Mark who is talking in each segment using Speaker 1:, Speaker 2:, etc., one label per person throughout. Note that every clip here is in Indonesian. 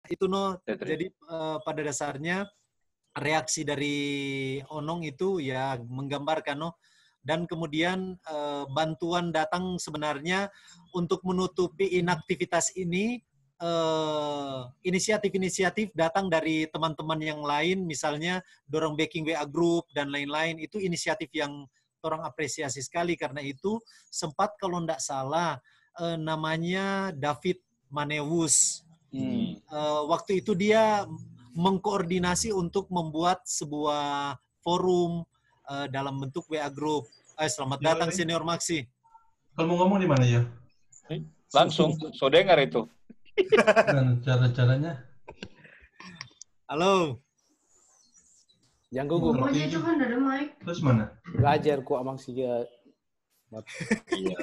Speaker 1: itu no. Jadi pada dasarnya reaksi dari Onong itu ya menggambarkan no. Dan kemudian bantuan datang sebenarnya untuk menutupi inaktivitas ini, inisiatif-inisiatif datang dari teman-teman yang lain, misalnya dorong backing WA Group dan lain-lain. Itu inisiatif yang orang apresiasi sekali. Karena itu sempat kalau tidak salah namanya David Manewus. Waktu itu dia mengkoordinasi untuk membuat sebuah forum dalam bentuk WA Group. Selamat datang Senior Maxi.
Speaker 2: Kalau mau ngomong di mana ya?
Speaker 3: Langsung, so dengar itu.
Speaker 2: Dan cara-caranya?
Speaker 1: Halo.
Speaker 4: Jangan gugup.
Speaker 5: Pokoknya itu kan ada mic.
Speaker 2: Terus mana?
Speaker 4: Belajar kok Maxi ya.
Speaker 6: Iya,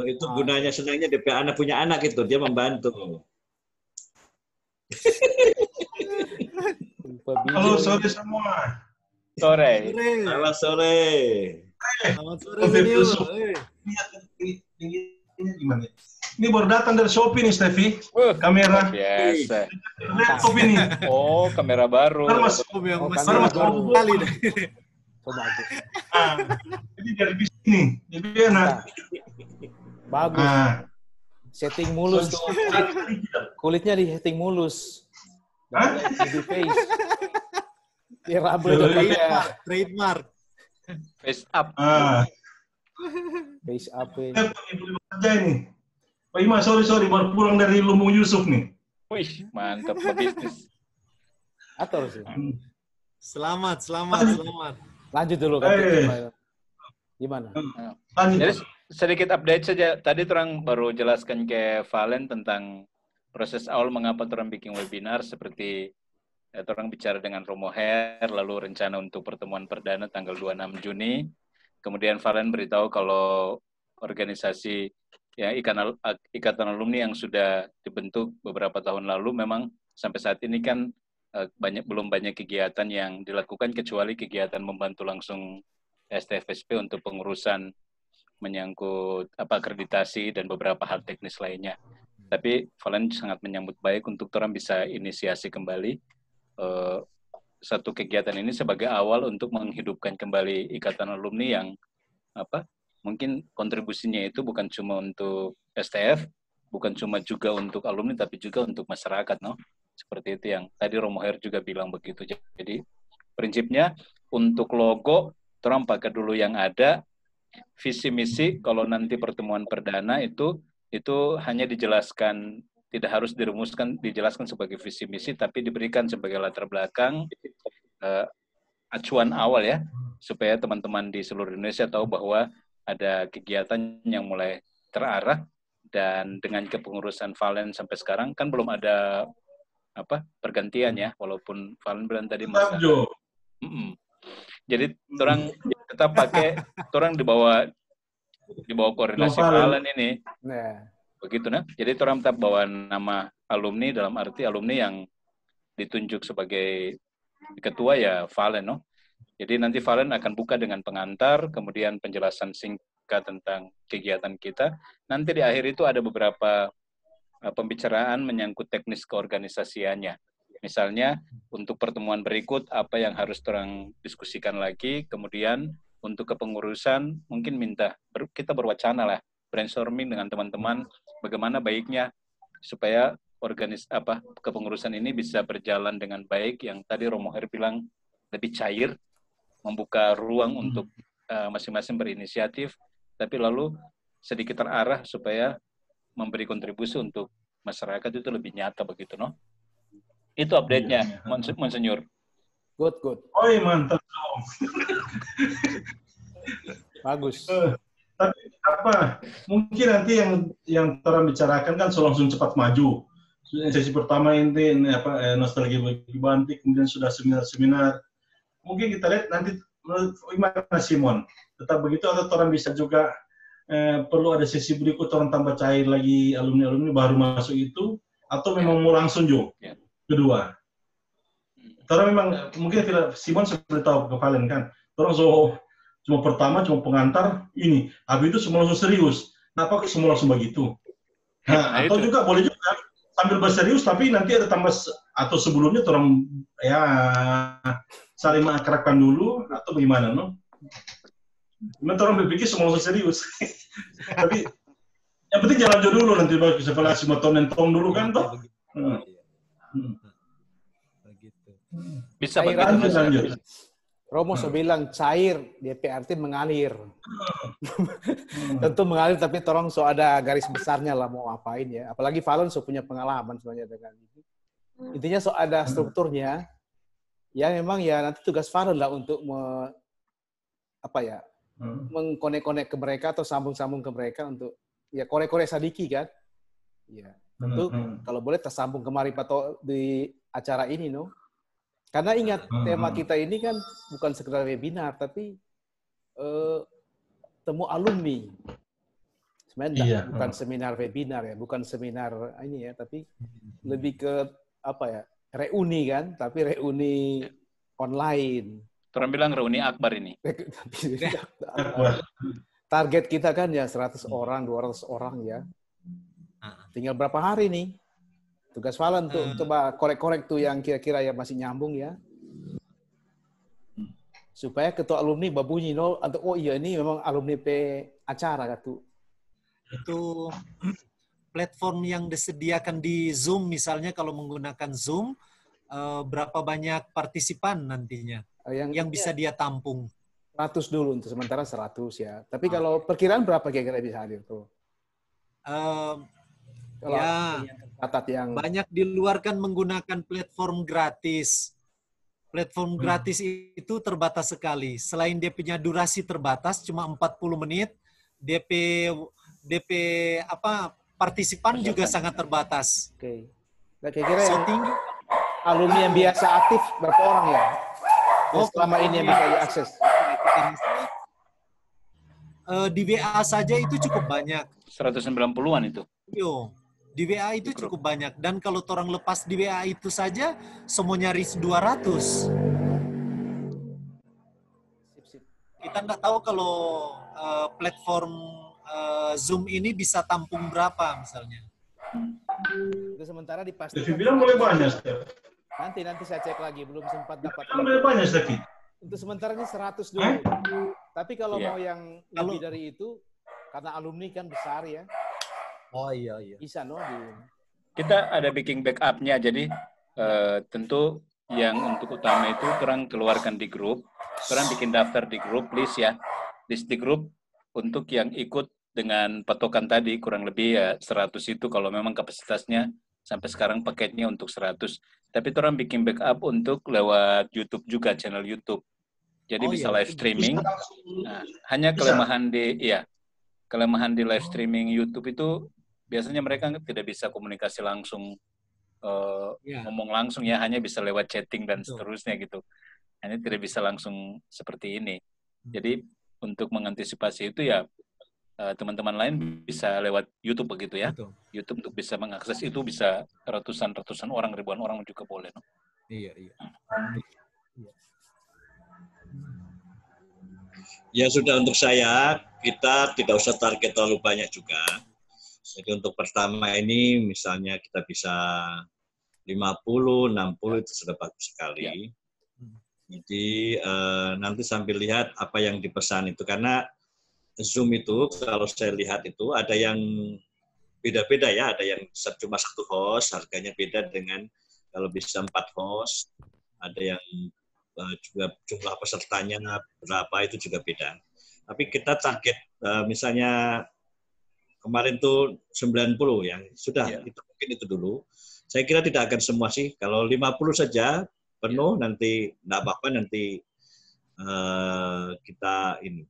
Speaker 6: itu gunanya senangnya DP anak punya anak itu, dia membantu.
Speaker 2: Halo sore semua.
Speaker 3: Sore.
Speaker 6: Selamat sore.
Speaker 1: Selamat sore Senior.
Speaker 2: Ini gimana? Ini baru datang dari Shopee nih, Steffi. Kamera.
Speaker 3: Biasa.
Speaker 2: Laptop ini.
Speaker 3: Oh, kamera baru.
Speaker 2: Baru masuk
Speaker 1: kali deh.
Speaker 4: Coba aku.
Speaker 2: Ini dari sini. Jadi enak.
Speaker 4: Bagus. Setting mulus tuh. Kulitnya di setting mulus. Di face. Ya raba depannya.
Speaker 1: Trademark.
Speaker 3: Face up.
Speaker 4: Face up ini.
Speaker 2: Kerja ini. Pak Ima, sorry, baru pulang dari Lumbung Yusuf nih.
Speaker 3: Wih, mantap bisnis.
Speaker 4: Atur sih.
Speaker 1: Selamat.
Speaker 4: Lanjut dulu kan. Gimana?
Speaker 3: Jadi sedikit update saja. Tadi orang baru jelaskan ke Valen tentang proses awal mengapa orang bikin webinar, seperti orang bicara dengan Romo Her, lalu rencana untuk pertemuan perdana tanggal 26 Juni. Kemudian Valen beritahu kalau organisasi ya ikatan alumni yang sudah dibentuk beberapa tahun lalu memang sampai saat ini kan belum banyak kegiatan yang dilakukan kecuali kegiatan membantu langsung STFSP untuk pengurusan menyangkut akreditasi dan beberapa hal teknis lainnya. Tapi Valen sangat menyambut baik untuk orang bisa inisiasi kembali satu kegiatan ini sebagai awal untuk menghidupkan kembali ikatan alumni yang mungkin kontribusinya itu bukan cuma untuk STF, bukan cuma juga untuk alumni, tapi juga untuk masyarakat, no? Seperti itu yang tadi Romo Her juga bilang begitu. Jadi prinsipnya untuk logo, orang pakai dulu yang ada, visi misi. Kalau nanti pertemuan perdana itu hanya dijelaskan, tidak harus dirumuskan, dijelaskan sebagai visi misi, tapi diberikan sebagai latar belakang acuan awal ya, supaya teman-teman di seluruh Indonesia tahu bahwa ada kegiatan yang mulai terarah. Dan dengan kepengurusan Valen sampai sekarang kan belum ada pergantian ya, walaupun Valen bilang tadi jadi orang tetap pakai, orang di bawah koordinasi Valen ini. Begitu nah. Jadi orang tetap bawa nama alumni, dalam arti alumni yang ditunjuk sebagai ketua ya Valen, no. Jadi nanti Valen akan buka dengan pengantar, kemudian penjelasan singkat tentang kegiatan kita. Nanti di akhir itu ada beberapa pembicaraan menyangkut teknis keorganisasiannya. Misalnya untuk pertemuan berikut apa yang harus orang diskusikan lagi, kemudian untuk kepengurusan mungkin kita berwacana lah, brainstorming dengan teman-teman bagaimana baiknya supaya kepengurusan ini bisa berjalan dengan baik, yang tadi Romo Her bilang lebih cair, membuka ruang untuk masing-masing berinisiatif, tapi lalu sedikit terarah supaya memberi kontribusi untuk masyarakat itu lebih nyata begitu, no? Itu update-nya, Monsinyur.
Speaker 4: Good.
Speaker 2: Oh iya, mantap.
Speaker 4: Bagus.
Speaker 2: Tapi mungkin nanti yang orang bicarakan kan langsung cepat maju. Sesi pertama ini nostalgia bagi Bantik, kemudian sudah seminar-seminar. Mungkin kita lihat nanti gimana Simon. Tetap begitu atau orang bisa juga perlu ada sesi berikut, orang tambah cair lagi alumni-alumni baru masuk itu, atau memang mau langsung Jo? Kedua. Karena memang mungkin Simon sudah tahu ke Valen kan. Orang cuma pertama, cuma pengantar ini. Habis itu semua langsung serius. Kenapa semua langsung begitu? Nah, atau juga boleh juga sambil berserius tapi nanti ada tambah atau sebelumnya orang ya saling mengakrabkan dulu atau bagaimana, no? Memang orang berpikir semua serius. Tapi yang penting jalan dulu nanti baru setelah semua tahun nentong dulu kan toh.
Speaker 1: Begitu.
Speaker 3: Bisa
Speaker 2: Lanjut.
Speaker 4: Romo bilang cair, DP arti mengalir. Tentu mengalir, tapi tolong ada garis besarnya lah mau apain ya. Apalagi Fallon punya pengalaman sebenarnya dengan ini. Intinya ada strukturnya. Ya memang ya nanti tugas Fallon lah untuk mengkonek-konek ke mereka atau sambung-sambung ke mereka untuk ya korek-korek sadiki kan. Ya. Tentu kalau boleh tersambung kemari atau di acara ini, no. Karena ingat, tema kita ini kan bukan sekedar webinar, tapi temu alumni. Sebenarnya bukan seminar webinar ya, bukan seminar ini ya, tapi lebih ke reuni kan, tapi reuni online.
Speaker 3: Orang bilang reuni akbar ini.
Speaker 4: Target kita kan ya 100 orang, 200 orang ya. Tinggal berapa hari nih? Tugas Fallon tuh coba korek-korek tuh yang kira-kira ya masih nyambung ya. Supaya ketua alumni babunyi no atau oh iya ini memang alumni acara gitu.
Speaker 1: Itu platform yang disediakan di Zoom misalnya kalau menggunakan Zoom berapa banyak partisipan nantinya yang bisa dia tampung?
Speaker 4: 100 dulu untuk sementara 100 ya. Tapi kalau perkiraan berapa kira-kira bisa hadir tuh?
Speaker 1: Ya, banyak di luar kan menggunakan platform gratis. Platform gratis itu terbatas sekali. Selain dia punya durasi terbatas, cuma 40 menit, DP partisipan juga sangat terbatas.
Speaker 4: Oke. Nah, kira-kira yang alumni yang biasa aktif berapa orang ya? Selama ini yang bisa diakses.
Speaker 1: Di WA saja itu cukup banyak.
Speaker 3: 190-an itu.
Speaker 1: Yo. Di WA itu cukup banyak. Dan kalau orang lepas di WA itu saja, semua nyaris 200. Kita nggak tahu kalau platform Zoom ini bisa tampung berapa misalnya.
Speaker 4: Itu sementara dipastikan.
Speaker 2: Tapi bilang boleh banyak, Stef.
Speaker 4: Nanti saya cek lagi, belum sempat dapat.
Speaker 2: Boleh banyak, Stef.
Speaker 4: Untuk sementara ini 100 dulu. Tapi kalau mau yang lebih dari itu, karena alumni kan besar ya.
Speaker 1: Oh iya.
Speaker 4: Bisa no.
Speaker 3: Kita ada bikin backup-nya, jadi tentu yang untuk utama itu orang keluarkan di grup, orang bikin daftar di grup, list di grup untuk yang ikut dengan patokan tadi kurang lebih ya 100 itu kalau memang kapasitasnya sampai sekarang paketnya untuk 100. Tapi orang bikin backup untuk lewat YouTube juga, channel YouTube. Jadi bisa live streaming. Nah, hanya kelemahan di live streaming YouTube itu biasanya mereka tidak bisa komunikasi langsung, ngomong langsung ya, hanya bisa lewat chatting dan seterusnya gitu. Hanya tidak bisa langsung seperti ini. Jadi untuk mengantisipasi itu ya teman-teman lain bisa lewat YouTube begitu ya. YouTube untuk bisa mengakses itu bisa ratusan orang, ribuan orang juga boleh. No?
Speaker 1: Iya.
Speaker 6: Ya sudah, untuk saya kita tidak usah target terlalu banyak juga. Jadi untuk pertama ini misalnya kita bisa 50, 60 itu sudah bagus sekali. Ya. Jadi nanti sambil lihat apa yang dipesan itu. Karena Zoom itu kalau saya lihat itu ada yang beda-beda ya. Ada yang cuma 1 host, harganya beda dengan kalau bisa 4 host. Ada yang juga jumlah pesertanya berapa itu juga beda. Tapi kita target misalnya kemarin tuh 90 ya, sudah itu mungkin itu dulu. Saya kira tidak akan semua sih, kalau 50 saja penuh nanti enggak apa-apa, nanti kita ini.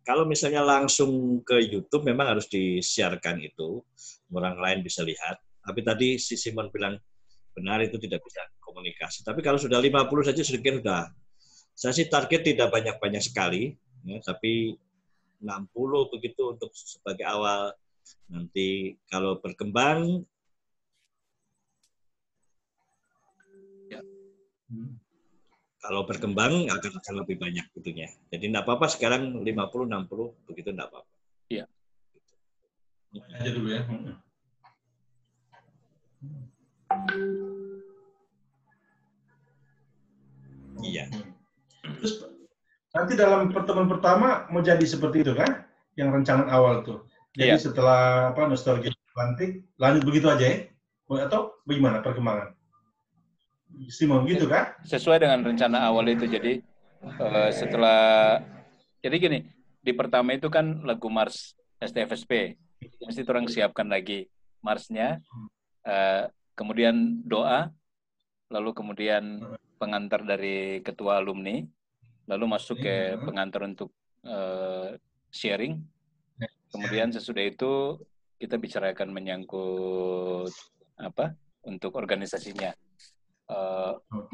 Speaker 6: Kalau misalnya langsung ke YouTube memang harus disiarkan itu, orang lain bisa lihat. Tapi tadi si Simon bilang benar itu tidak bisa komunikasi. Tapi kalau sudah 50 saja sedikit sudah. Saya sih target tidak banyak-banyak sekali, ya, tapi 60 begitu untuk sebagai awal. Nanti kalau berkembang, akan lebih banyak itunya. Jadi enggak apa-apa sekarang 50, 60 begitu enggak apa-apa.
Speaker 3: Iya.
Speaker 2: Aja dulu ya.
Speaker 6: Iya.
Speaker 2: Terus nanti dalam pertemuan pertama mau jadi seperti itu kan? Yang rancangan awal tuh. Jadi setelah nostalgia Bantik, lanjut begitu aja ya? Atau bagaimana perkembangan? Simon gitu kan?
Speaker 3: Sesuai dengan rencana awal itu. Jadi setelah, jadi gini, di pertama itu kan lagu Mars STFSP. Mesti orang siapkan lagi Marsnya, kemudian doa, lalu kemudian pengantar dari ketua alumni, lalu masuk ke pengantar untuk sharing. Kemudian sesudah itu kita bicarakan menyangkut untuk organisasinya.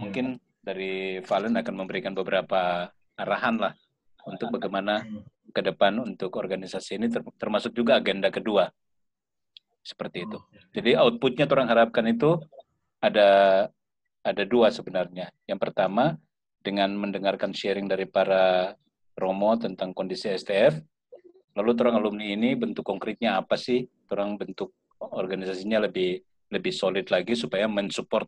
Speaker 3: Mungkin dari Valen akan memberikan beberapa arahan lah untuk bagaimana ke depan untuk organisasi ini, termasuk juga agenda kedua. Seperti itu. Jadi outputnya orang harapkan itu ada dua sebenarnya. Yang pertama, dengan mendengarkan sharing dari para Romo tentang kondisi STF, lalu orang alumni ini bentuk konkretnya apa sih? Orang bentuk organisasinya lebih solid lagi supaya mensupport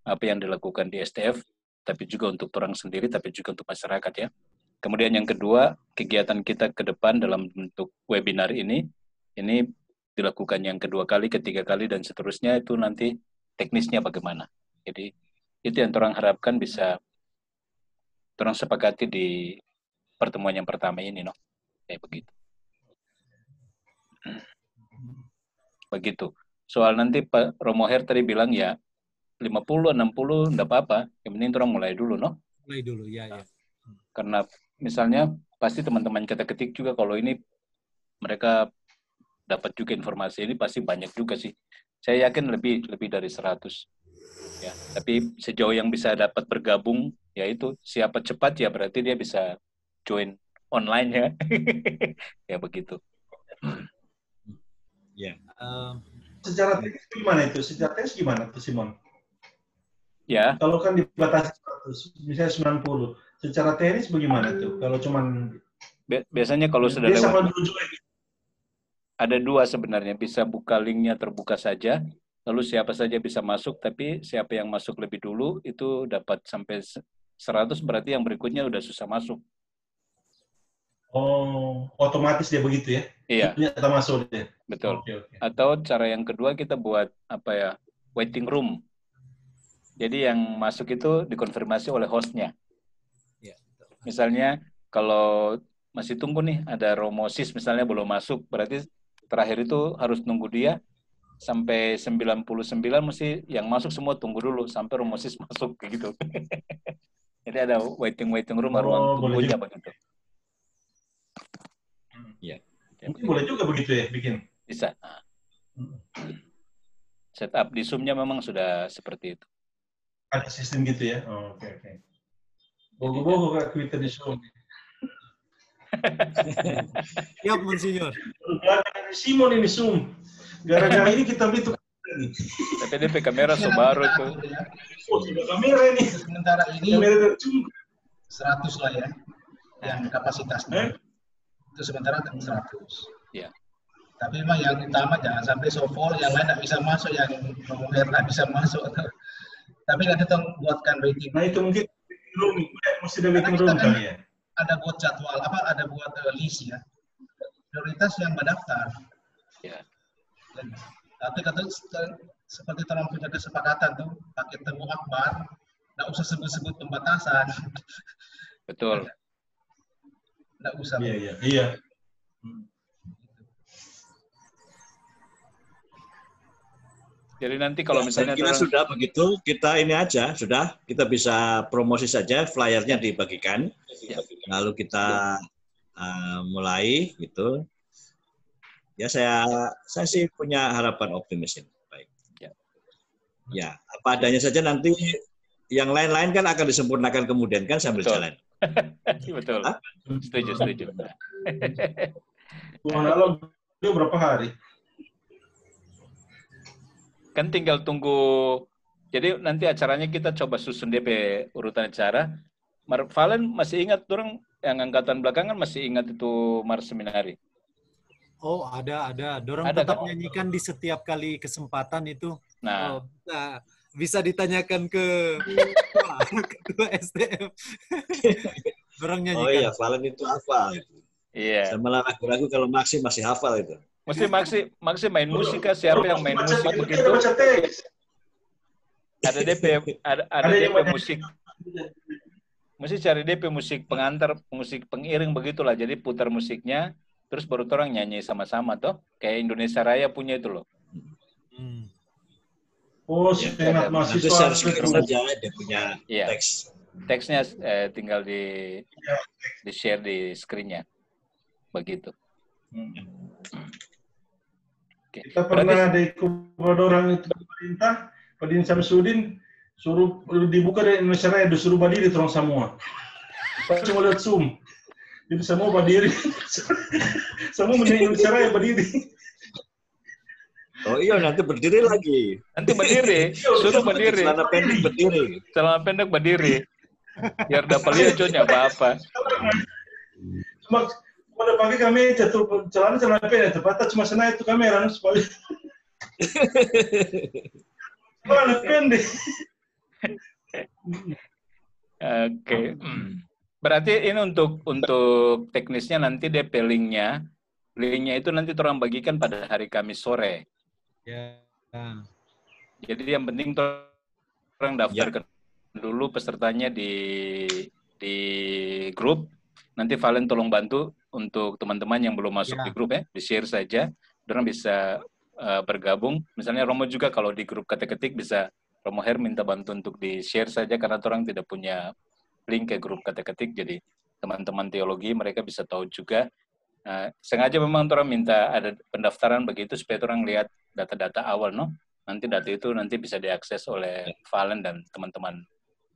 Speaker 3: apa yang dilakukan di STF, tapi juga untuk orang sendiri, tapi juga untuk masyarakat ya. Kemudian yang kedua, kegiatan kita ke depan dalam bentuk webinar ini dilakukan yang kedua kali, ketiga kali, dan seterusnya itu nanti teknisnya bagaimana. Jadi itu yang orang harapkan bisa orang sepakati di pertemuan yang pertama ini, no? Kayak begitu. Begitu. Soal nanti Pak Romoher tadi bilang ya 50, 60, enggak apa-apa. Yang penting orang mulai dulu, no?
Speaker 1: Mulai dulu, ya.
Speaker 3: Karena misalnya pasti teman-teman kita ketik juga kalau ini mereka dapat juga informasi ini pasti banyak juga sih. Saya yakin lebih dari 100. Ya, tapi sejauh yang bisa dapat bergabung, yaitu siapa cepat ya berarti dia bisa join online ya. Ya begitu.
Speaker 6: Ya.
Speaker 2: Secara teknis gimana itu? Secara teknis gimana tuh Simon?
Speaker 3: Ya.
Speaker 2: Kalau kan dibatasi 100, misalnya 90. Secara teknis bagaimana tuh? Kalau cuman
Speaker 3: biasanya kalau sudah lewat ada dua sebenarnya, bisa buka linknya terbuka saja, lalu siapa saja bisa masuk, tapi siapa yang masuk lebih dulu itu dapat sampai 100, berarti yang berikutnya udah susah masuk.
Speaker 2: Oh, otomatis dia begitu ya?
Speaker 3: Iya.
Speaker 2: Ternyata masuk dia.
Speaker 3: Betul. Okay. Atau cara yang kedua kita buat waiting room. Jadi yang masuk itu dikonfirmasi oleh hostnya.
Speaker 1: Ya.
Speaker 3: Misalnya kalau masih tunggu nih, ada Romosis misalnya belum masuk, berarti terakhir itu harus nunggu dia sampai 99 mesti yang masuk semua tunggu dulu sampai Romosis masuk kayak gitu. Jadi ada waiting room, ruang tunggunya begitu.
Speaker 6: Ya.
Speaker 2: Mungkin boleh juga begitu ya bikin.
Speaker 3: Bisa. Setup di Zoom-nya memang sudah seperti itu.
Speaker 2: Ada sistem gitu ya. Oh, oke. Bogo-bogo Kak Twitter di Zoom.
Speaker 1: Siap, Monsinyur.
Speaker 2: Simon ini Zoom. Gara-gara ini kita beli tuh.
Speaker 3: Tapi DP kamera baru itu.
Speaker 2: Oh, sudah kamera ini.
Speaker 5: Sementara ini
Speaker 2: kamera
Speaker 5: 100 lah ya, yang kapasitasnya. Itu sementara 100.
Speaker 3: Ya.
Speaker 5: Tapi memang yang utama jangan sampai software yang lain tidak bisa masuk, yang Romoher tidak bisa masuk. Tapi nanti kita buatkan waiting.
Speaker 2: Nah itu mungkin room, mesti ada waiting room kan ya.
Speaker 5: Ada buat jadwal ada buat list ya. Prioritas yang mendaftar.
Speaker 3: Ya.
Speaker 5: Tapi kata seperti teman punya kesepakatan tuh pakai temu akbar, nggak usah sebut-sebut pembatasan.
Speaker 3: Betul.
Speaker 5: Nggak usah.
Speaker 2: Iya.
Speaker 3: Jadi nanti kalau misalnya
Speaker 6: kita sudah begitu, kita ini aja sudah kita bisa promosi saja, flyernya dibagikan, lalu kita mulai gitu. Ya saya sih punya harapan optimis ini. Baik. Ya apa adanya saja, nanti yang lain-lain kan akan disempurnakan kemudian kan sambil jalan.
Speaker 3: Betul. Setuju.
Speaker 2: Kalau itu berapa hari?
Speaker 3: Kan tinggal tunggu. Jadi nanti acaranya kita coba susun DP urutan acara. Valen masih ingat orang yang angkatan belakangan masih ingat itu Mars Seminari?
Speaker 1: Oh, ada. Dorang tetap nyanyikan di setiap kali kesempatan itu.
Speaker 3: Nah,
Speaker 1: bisa ditanyakan ke ketua SDM. Orang nyanyikan.
Speaker 6: Oh iya, Valen itu hafal.
Speaker 3: Iya.
Speaker 6: Saya malah ragu kalau Maxi masih hafal itu.
Speaker 3: Maxi main musik kah? Siapa yang main musik begitu? Ada DP musik. Mesti cari DP musik pengantar, musik pengiring begitulah. Jadi putar musiknya, terus baru orang nyanyi sama-sama toh. Kayak Indonesia Raya punya itu loh.
Speaker 2: Oh, senat mahasiswa.
Speaker 6: Nanti share saja dia punya teks.
Speaker 3: Teksnya tinggal di share di screen-nya. Begitu.
Speaker 2: Okay. Kita pernah ada ikut orang itu pemerintah, Pak Din Samsudin, suruh dibuka di Indonesia Raya, disuruh berdiri terus semua. Pas cuma lihat Zoom, jadi semua berdiri. Semua menyanyi Indonesia Raya berdiri.
Speaker 6: Oh iya, nanti berdiri lagi.
Speaker 3: Nanti berdiri, suruh berdiri.
Speaker 6: Celana pendek berdiri.
Speaker 3: Celana pendek berdiri. Biar dapat lihat conya apa-apa.
Speaker 2: Cuma pada pagi kami jatuh celana pendek, ternyata cuma senang itu kamera supaya. Celana pendek.
Speaker 3: Oke. Berarti ini untuk teknisnya nanti DP linknya itu nanti orang bagikan pada hari Kamis sore.
Speaker 1: Ya.
Speaker 3: Jadi yang penting orang daftarkan dulu pesertanya di grup. Nanti Valen tolong bantu untuk teman-teman yang belum masuk di grup ya, di-share saja. Orang bisa bergabung. Misalnya Romo juga kalau di grup ketik-ketik bisa Romo Her minta bantu untuk di-share saja karena orang tidak punya link ke grup ketik-ketik. Jadi teman-teman teologi mereka bisa tahu juga. Sengaja memang orang minta ada pendaftaran begitu supaya orang lihat data-data awal, no? Nanti data itu nanti bisa diakses oleh Valen dan teman-teman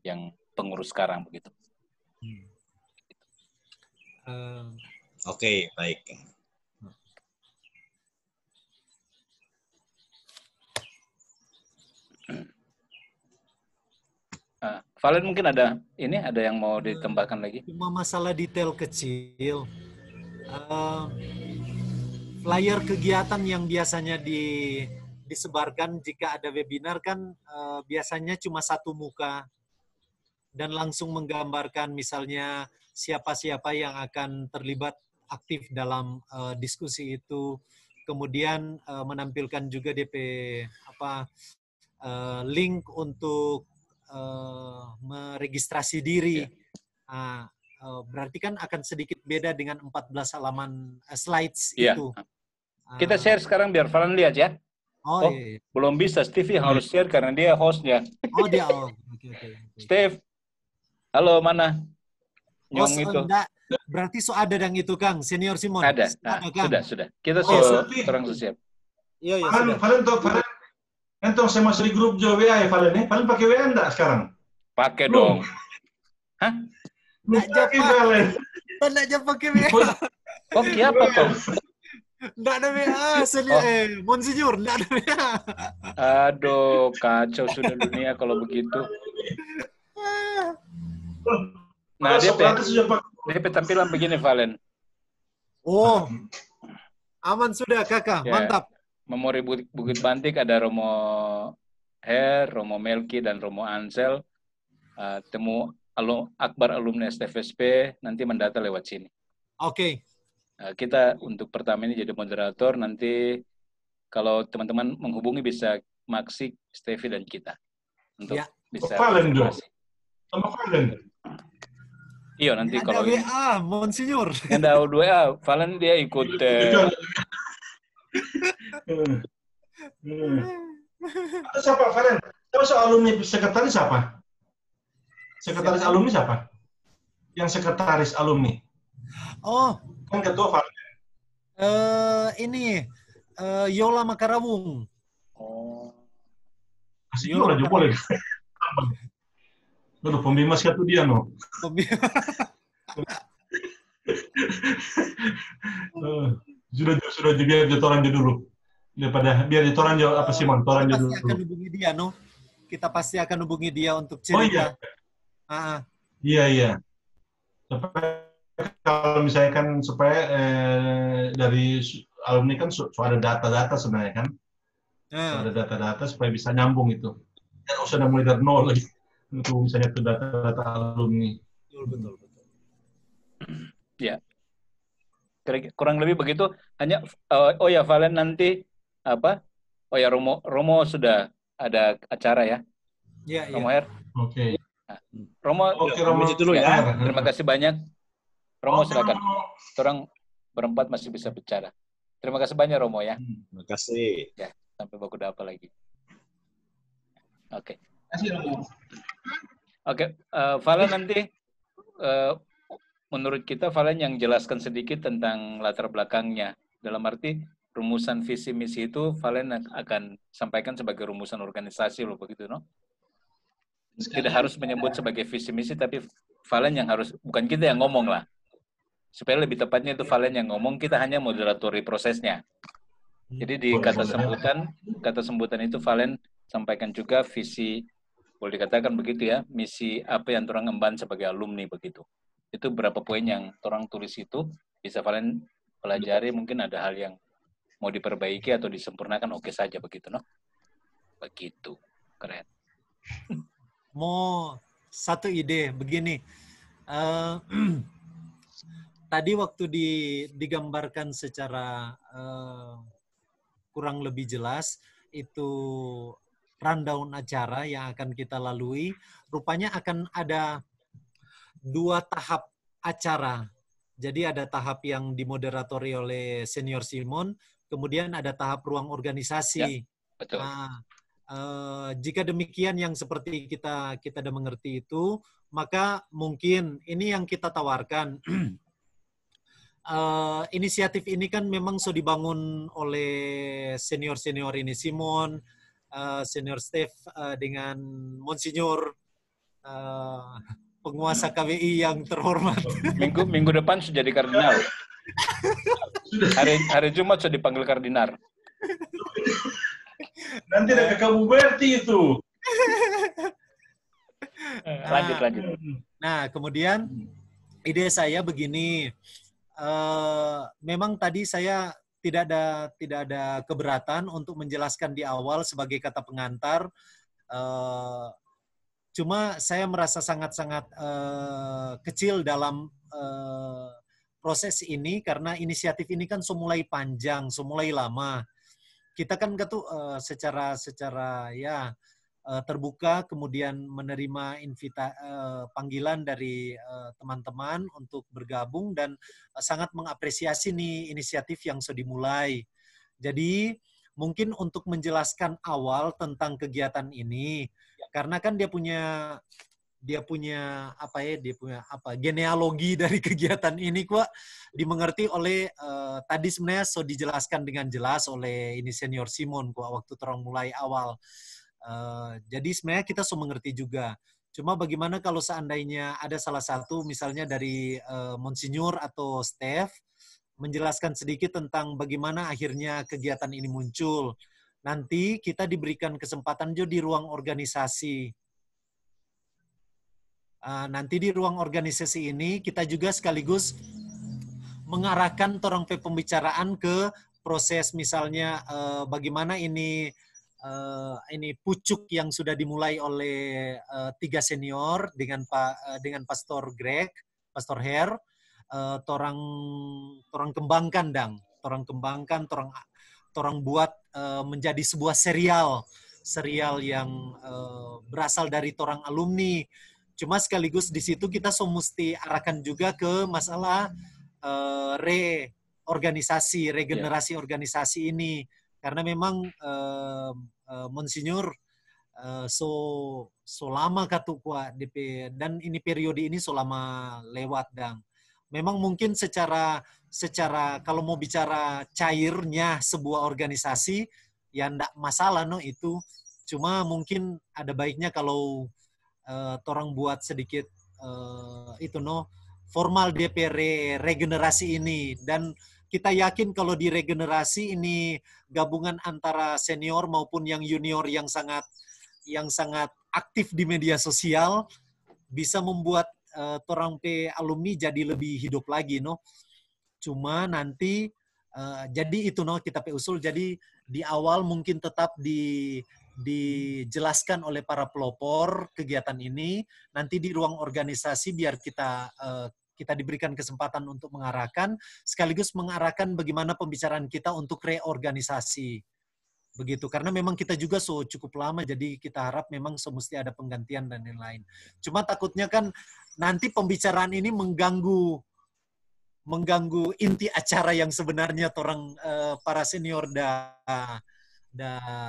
Speaker 3: yang pengurus sekarang begitu.
Speaker 6: Oke, baik.
Speaker 3: Valen mungkin ada yang mau ditambahkan lagi?
Speaker 1: Cuma masalah detail kecil. Flyer kegiatan yang biasanya disebarkan jika ada webinar kan biasanya cuma satu muka dan langsung menggambarkan misalnya siapa-siapa yang akan terlibat aktif dalam diskusi itu. Kemudian menampilkan juga DP link untuk meregistrasi diri. Berarti kan akan sedikit beda dengan 14 halaman slides itu.
Speaker 3: Kita share sekarang biar Valen lihat ya. Iya. Belum bisa, Steve harus share karena dia hostnya.
Speaker 1: Dia. Okay.
Speaker 3: Steve, halo mana? Nyong itu.
Speaker 1: Enggak. Berarti ada yang itu Kang, Senior Simon.
Speaker 3: Ada Kang. Sudah. Kita orang siap.
Speaker 1: Iya.
Speaker 2: Valen, entong saya masuk di grup Jo WA ya Valen, Valen pakai WA enggak sekarang?
Speaker 3: Pakai dong. Hah?
Speaker 2: Enggak Valen.
Speaker 1: Enggak pakai WA.
Speaker 3: Oke, apa toh?
Speaker 1: Enggak ada WA, Monsinyur, enggak ada WA.
Speaker 3: Aduh, kacau sudah dunia kalau begitu. Nah, DP tampilan begini, Valen.
Speaker 1: Oh, aman sudah, Kakak. Ya. Mantap.
Speaker 3: Memori Bukit Bantik ada Romo Her, Romo Melki, dan Romo Ansel. Temu Akbar alumni STFSP, nanti mendata lewat sini.
Speaker 1: Oke.
Speaker 3: Kita untuk pertama ini jadi moderator, nanti kalau teman-teman menghubungi bisa Maxi, Stevie, dan kita. Untuk bisa
Speaker 2: Valen dong. Sama Valen.
Speaker 3: Iya, nanti kalau
Speaker 1: WA, Monsinyur.
Speaker 3: Ada WA, Valen dia ikut
Speaker 2: Itu siapa, Valen? Terus alumni sekretaris siapa? Sekretaris alumni siapa? Yang sekretaris alumni.
Speaker 1: Oh.
Speaker 2: Kan ketua Valen.
Speaker 1: Ini Yola Makarawung.
Speaker 3: Oh.
Speaker 2: Masih Yola juga boleh. Aduh, pembimas itu dia, no. Sudah biar jatoran dulu. Daripada biar jatoran apa sih, Man? Toran dulu.
Speaker 1: Kita pasti akan hubungi dia, no. Kita pasti akan hubungi dia untuk cerita.
Speaker 2: Oh iya. Iya. Kalau misalnya kan supaya dari alumni kan ada data-data sebenarnya kan. Ada data-data supaya bisa nyambung itu. usah mulai dari nol lagi untuk misalnya ke data-data alumni.
Speaker 1: Betul.
Speaker 3: Ya, kurang lebih begitu. Hanya oh ya Valen nanti apa? Oh ya Romo sudah ada acara ya.
Speaker 1: Iya.
Speaker 3: Romo Her.
Speaker 2: Oke.
Speaker 3: Nah, Romo.
Speaker 2: Oke, Romo
Speaker 6: dulu ya.
Speaker 3: Terima kasih banyak. Romo silakan. Orang berempat masih bisa bicara. Terima kasih banyak Romo ya.
Speaker 6: Terima kasih.
Speaker 3: Ya, sampai baku apa lagi. Oke.
Speaker 5: Terima kasih Romo.
Speaker 3: Oke, Valen nanti menurut kita Valen yang jelaskan sedikit tentang latar belakangnya. Dalam arti rumusan visi misi itu Valen akan sampaikan sebagai rumusan organisasi loh begitu, no? Tidak harus menyebut sebagai visi misi, tapi Valen yang harus, bukan kita yang ngomong lah. Supaya lebih tepatnya itu Valen yang ngomong, kita hanya moderatori prosesnya. Jadi di kata sambutan itu Valen sampaikan juga visi, boleh dikatakan begitu ya, misi apa yang orang emban sebagai alumni begitu. Itu berapa poin yang orang tulis itu, bisa Valen pelajari, mungkin ada hal yang mau diperbaiki atau disempurnakan, oke saja begitu, no? Begitu, keren.
Speaker 1: Mau satu ide begini, tadi waktu digambarkan secara kurang lebih jelas itu rundown acara yang akan kita lalui, rupanya akan ada 2 tahap acara. Jadi ada tahap yang dimoderatori oleh Senior Simon, kemudian ada tahap ruang organisasi.
Speaker 3: Ya, betul.
Speaker 1: Nah, jika demikian yang seperti kita sudah mengerti itu, maka mungkin ini yang kita tawarkan. Inisiatif ini kan memang sudah dibangun oleh senior ini Simon, senior Steph dengan Monsignor penguasa KWI yang terhormat.
Speaker 3: Minggu depan sudah jadi kardinal. Hari Jumat sudah dipanggil kardinal.
Speaker 2: Nanti ada ke Kamu Berti itu.
Speaker 3: Lanjut.
Speaker 1: Nah, kemudian ide saya begini. Memang tadi saya tidak ada keberatan untuk menjelaskan di awal sebagai kata pengantar. Cuma saya merasa sangat-sangat kecil dalam proses ini karena inisiatif ini kan semulai panjang, semulai lama. Kita kan secara ya terbuka, kemudian menerima panggilan dari teman-teman untuk bergabung dan sangat mengapresiasi nih inisiatif yang sudah dimulai. Jadi mungkin untuk menjelaskan awal tentang kegiatan ini, karena kan dia punya genealogi dari kegiatan ini kok dimengerti oleh tadi sebenarnya sudah dijelaskan dengan jelas oleh ini Senior Simon kok waktu terang mulai awal. Jadi sebenarnya kita sudah mengerti juga. Cuma bagaimana kalau seandainya ada salah satu misalnya dari Monsignor atau Steph menjelaskan sedikit tentang bagaimana akhirnya kegiatan ini muncul. Nanti kita diberikan kesempatan juga di ruang organisasi. Nanti di ruang organisasi ini kita juga sekaligus mengarahkan orang pembicaraan ke proses misalnya bagaimana ini pucuk yang sudah dimulai oleh 3 senior dengan Pastor Greg, Pastor Her, torang kembangkan torang buat menjadi sebuah serial yang berasal dari torang alumni. Cuma sekaligus di situ kita mesti arahkan juga ke masalah regenerasi organisasi ini. Karena memang Monsignor so lama katukwa DP dan ini periode ini so lama lewat dang. Memang mungkin secara kalau mau bicara cairnya sebuah organisasi ya enggak masalah no itu. Cuma mungkin ada baiknya kalau torang buat sedikit formal DP regenerasi ini, dan kita yakin kalau di regenerasi ini gabungan antara senior maupun yang junior yang sangat aktif di media sosial bisa membuat torang alumni jadi lebih hidup lagi no. Cuma nanti jadi itu no kita usul, jadi di awal mungkin tetap dijelaskan oleh para pelopor kegiatan ini, nanti di ruang organisasi biar kita diberikan kesempatan untuk mengarahkan, sekaligus mengarahkan bagaimana pembicaraan kita untuk reorganisasi. Begitu, karena memang kita juga cukup lama, jadi kita harap memang mesti ada penggantian dan lain-lain. Cuma takutnya kan nanti pembicaraan ini mengganggu inti acara yang sebenarnya orang para senior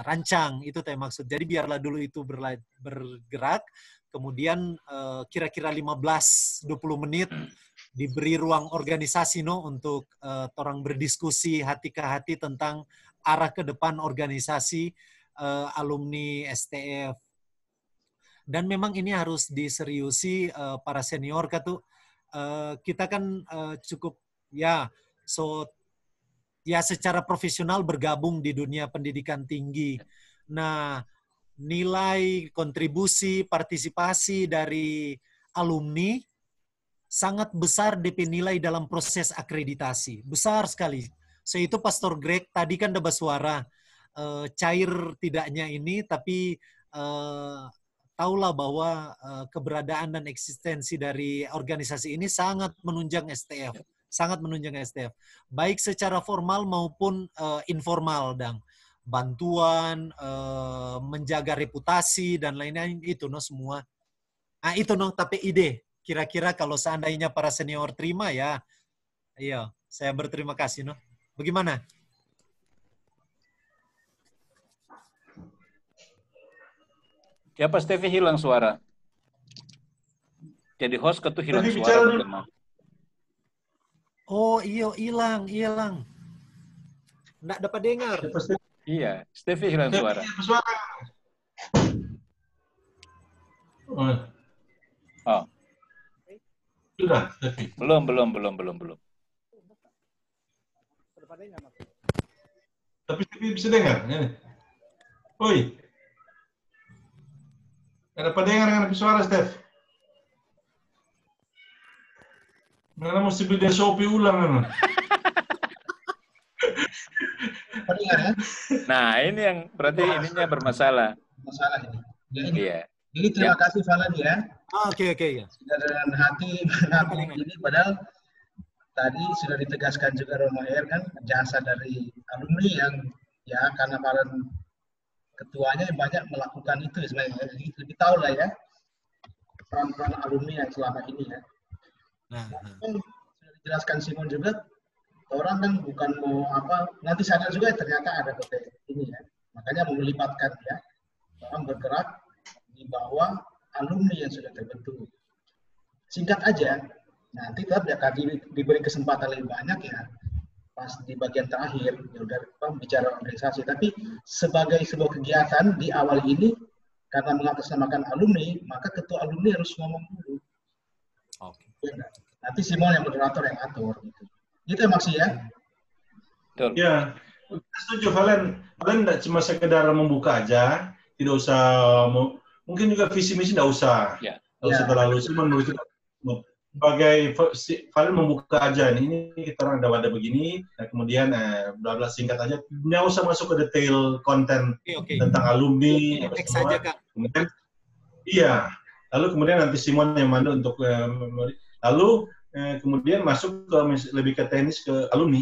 Speaker 1: rancang, itu teh maksud. Jadi biarlah dulu itu bergerak, kemudian kira-kira 15-20 menit diberi ruang organisasi untuk orang berdiskusi hati ke hati tentang arah ke depan organisasi alumni STF. Dan memang ini harus diseriusi para senior kita kan cukup secara profesional bergabung di dunia pendidikan tinggi. Nah, nilai kontribusi partisipasi dari alumni sangat besar DP nilai dalam proses akreditasi. Besar sekali. Itu Pastor Greg tadi kan ada bersuara cair tidaknya ini, tapi tahulah bahwa keberadaan dan eksistensi dari organisasi ini sangat menunjang STF. Sangat menunjang STF. Baik secara formal maupun informal, bantuan, menjaga reputasi, dan lain-lain itu semua. Nah, itu tapi ide. Kira-kira kalau seandainya para senior terima ya, iya, saya berterima kasih. Bagaimana?
Speaker 3: Ya, Pak Stevi hilang suara. Jadi host ketuh hilang suara.
Speaker 1: Oh, iya, hilang. Nggak dapat dengar.
Speaker 3: Iya, Stevi hilang suara. Oh.
Speaker 2: Sudah,
Speaker 3: Belum.
Speaker 2: Tapi bisa dengar. Oi. Ada apa dengar dengan suara, Steph? Mana mesti beli Shopee ulang.
Speaker 3: Nah, ini yang berarti ininya bermasalah.
Speaker 5: Masalah ini.
Speaker 3: Jadi
Speaker 5: terima kasih Valen ya.
Speaker 1: Oke ya.
Speaker 5: Sudah dengan hati menampung ini, padahal tadi sudah ditegaskan juga Romo Her kan jasa dari alumni yang ya karena Valen ketuanya banyak melakukan itu sebenarnya. Jadi lebih tahu lah ya peran-peran alumni yang selama ini ya. Sudah dijelaskan Simon juga, orang kan bukan mau nanti sadar juga ternyata ada potensi ini ya. Makanya melibatkan ya, orang bergerak di bawah alumni yang sudah terbentuk. Singkat aja, nanti tetap akan diberi kesempatan lebih banyak ya, pas di bagian terakhir, ya udah bicara organisasi. Tapi sebagai sebuah kegiatan di awal ini, karena mengatasnamakan alumni, maka ketua alumni harus ngomong dulu.
Speaker 1: Oke.
Speaker 5: Ya, nanti Simon yang moderator yang atur gitu. Gitu ya Maksi ya?
Speaker 3: Betul.
Speaker 2: Ya, setuju Valen. Valen tidak cuma sekedar membuka aja, tidak usah mungkin juga visi misi tidak usah.
Speaker 3: Ya.
Speaker 2: Tidak usah terlalu. Cuma menurut kita sebagai Valen membuka aja. Ini kita orang ada begini, nah kemudian bla singkat aja. Tidak usah masuk ke detail konten tentang alumni.
Speaker 1: Teks saja Kak.
Speaker 2: Kemudian, iya. Lalu kemudian nanti Simon yang mandu untuk lalu kemudian masuk ke lebih ke teknis ke alumni.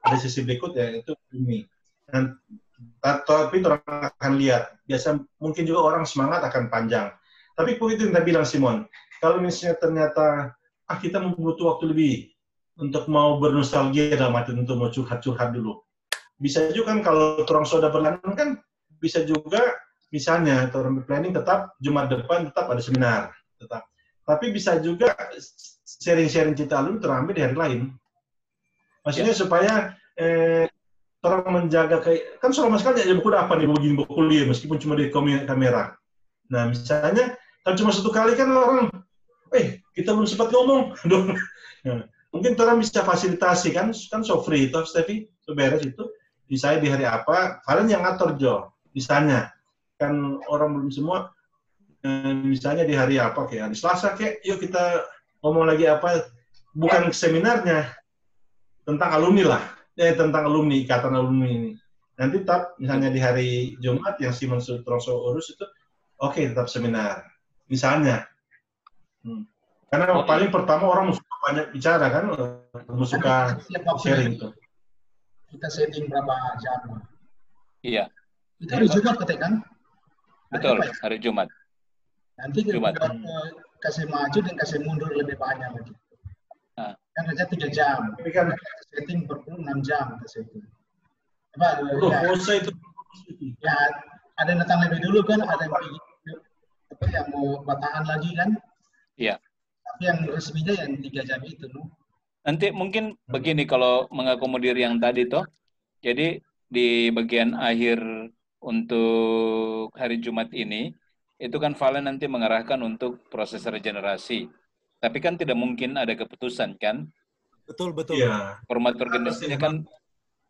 Speaker 2: Ada sesi berikut ya itu ini. Tapi orang akan lihat. Biasa mungkin juga orang semangat akan panjang. Tapi itu yang tadi bilang Simon. Kalau misalnya ternyata kita membutuhkan waktu lebih untuk mau bernostalgia dalam arti untuk mau curhat-curhat dulu. Bisa juga kan kalau orang sudah berlangganan kan bisa juga misalnya orang planning tetap Jumat depan tetap ada seminar tetap. Tapi bisa juga sharing-sharing cerita alumni terambil di hari lain. Maksudnya supaya orang menjaga kan selama sekali aja buku apa nih begini buku kuliah meskipun cuma di kamera. Nah misalnya kalau cuma satu kali kan orang, kita belum sempat ngomong. Nah, mungkin orang bisa fasilitasi kan so free itu Steffi, so beres itu. Misalnya di hari apa, kalian yang ngatur Jo. Misalnya kan orang belum semua. Misalnya di hari apa kayak hari Selasa kayak yuk kita ngomong lagi apa bukan seminarnya tentang alumni lah tentang alumni ikatan alumni ini nanti tetap misalnya di hari Jumat yang Simon Sutroso urus itu, oke, tetap seminar. Misalnya. Karena paling pertama orang suka banyak bicara kan, suka sharing itu.
Speaker 5: Kita setting berapa jam.
Speaker 3: Iya.
Speaker 5: Itu hari Jumat kan?
Speaker 3: Betul, hari Jumat.
Speaker 5: Nanti Jumat. Kasih maju dan kasih mundur lebih banyak lagi. Kan kerja 3 jam. Tapi kan setting per 6 jam kita setting. Ya, ada yang datang lebih dulu kan, ada yang mau bataan lagi kan?
Speaker 3: Iya.
Speaker 5: Tapi yang resminya yang 3 jam itu, no?
Speaker 3: Nanti mungkin begini kalau mengakomodir yang tadi toh. Jadi di bagian akhir untuk hari Jumat ini, itu kan Valen nanti mengarahkan untuk proses regenerasi. Tapi kan tidak mungkin ada keputusan kan?
Speaker 1: Betul.
Speaker 2: Ya.
Speaker 3: Format organisasinya kan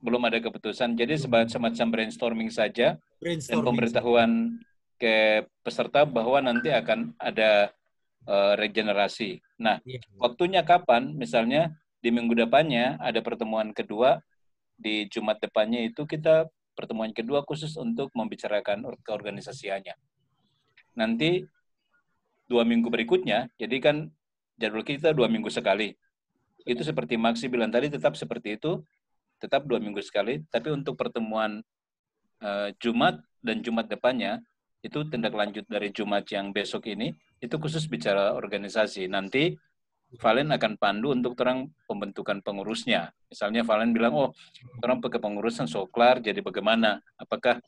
Speaker 3: belum ada keputusan. Jadi semacam brainstorming saja. Dan pemberitahuan ke peserta bahwa nanti akan ada regenerasi. Nah, waktunya kapan? Misalnya di minggu depannya ada pertemuan kedua, di Jumat depannya itu kita pertemuan kedua khusus untuk membicarakan keorganisasiannya. Nanti 2 minggu berikutnya, jadi kan jadwal kita 2 minggu sekali. Itu seperti Maksi bilang tadi, tetap seperti itu, tetap 2 minggu sekali. Tapi untuk pertemuan Jumat dan Jumat depannya, itu tindak lanjut dari Jumat yang besok ini, itu khusus bicara organisasi. Nanti Valen akan pandu untuk terang pembentukan pengurusnya. Misalnya Valen bilang, terang pakai pengurusan soklar, jadi bagaimana? Apakah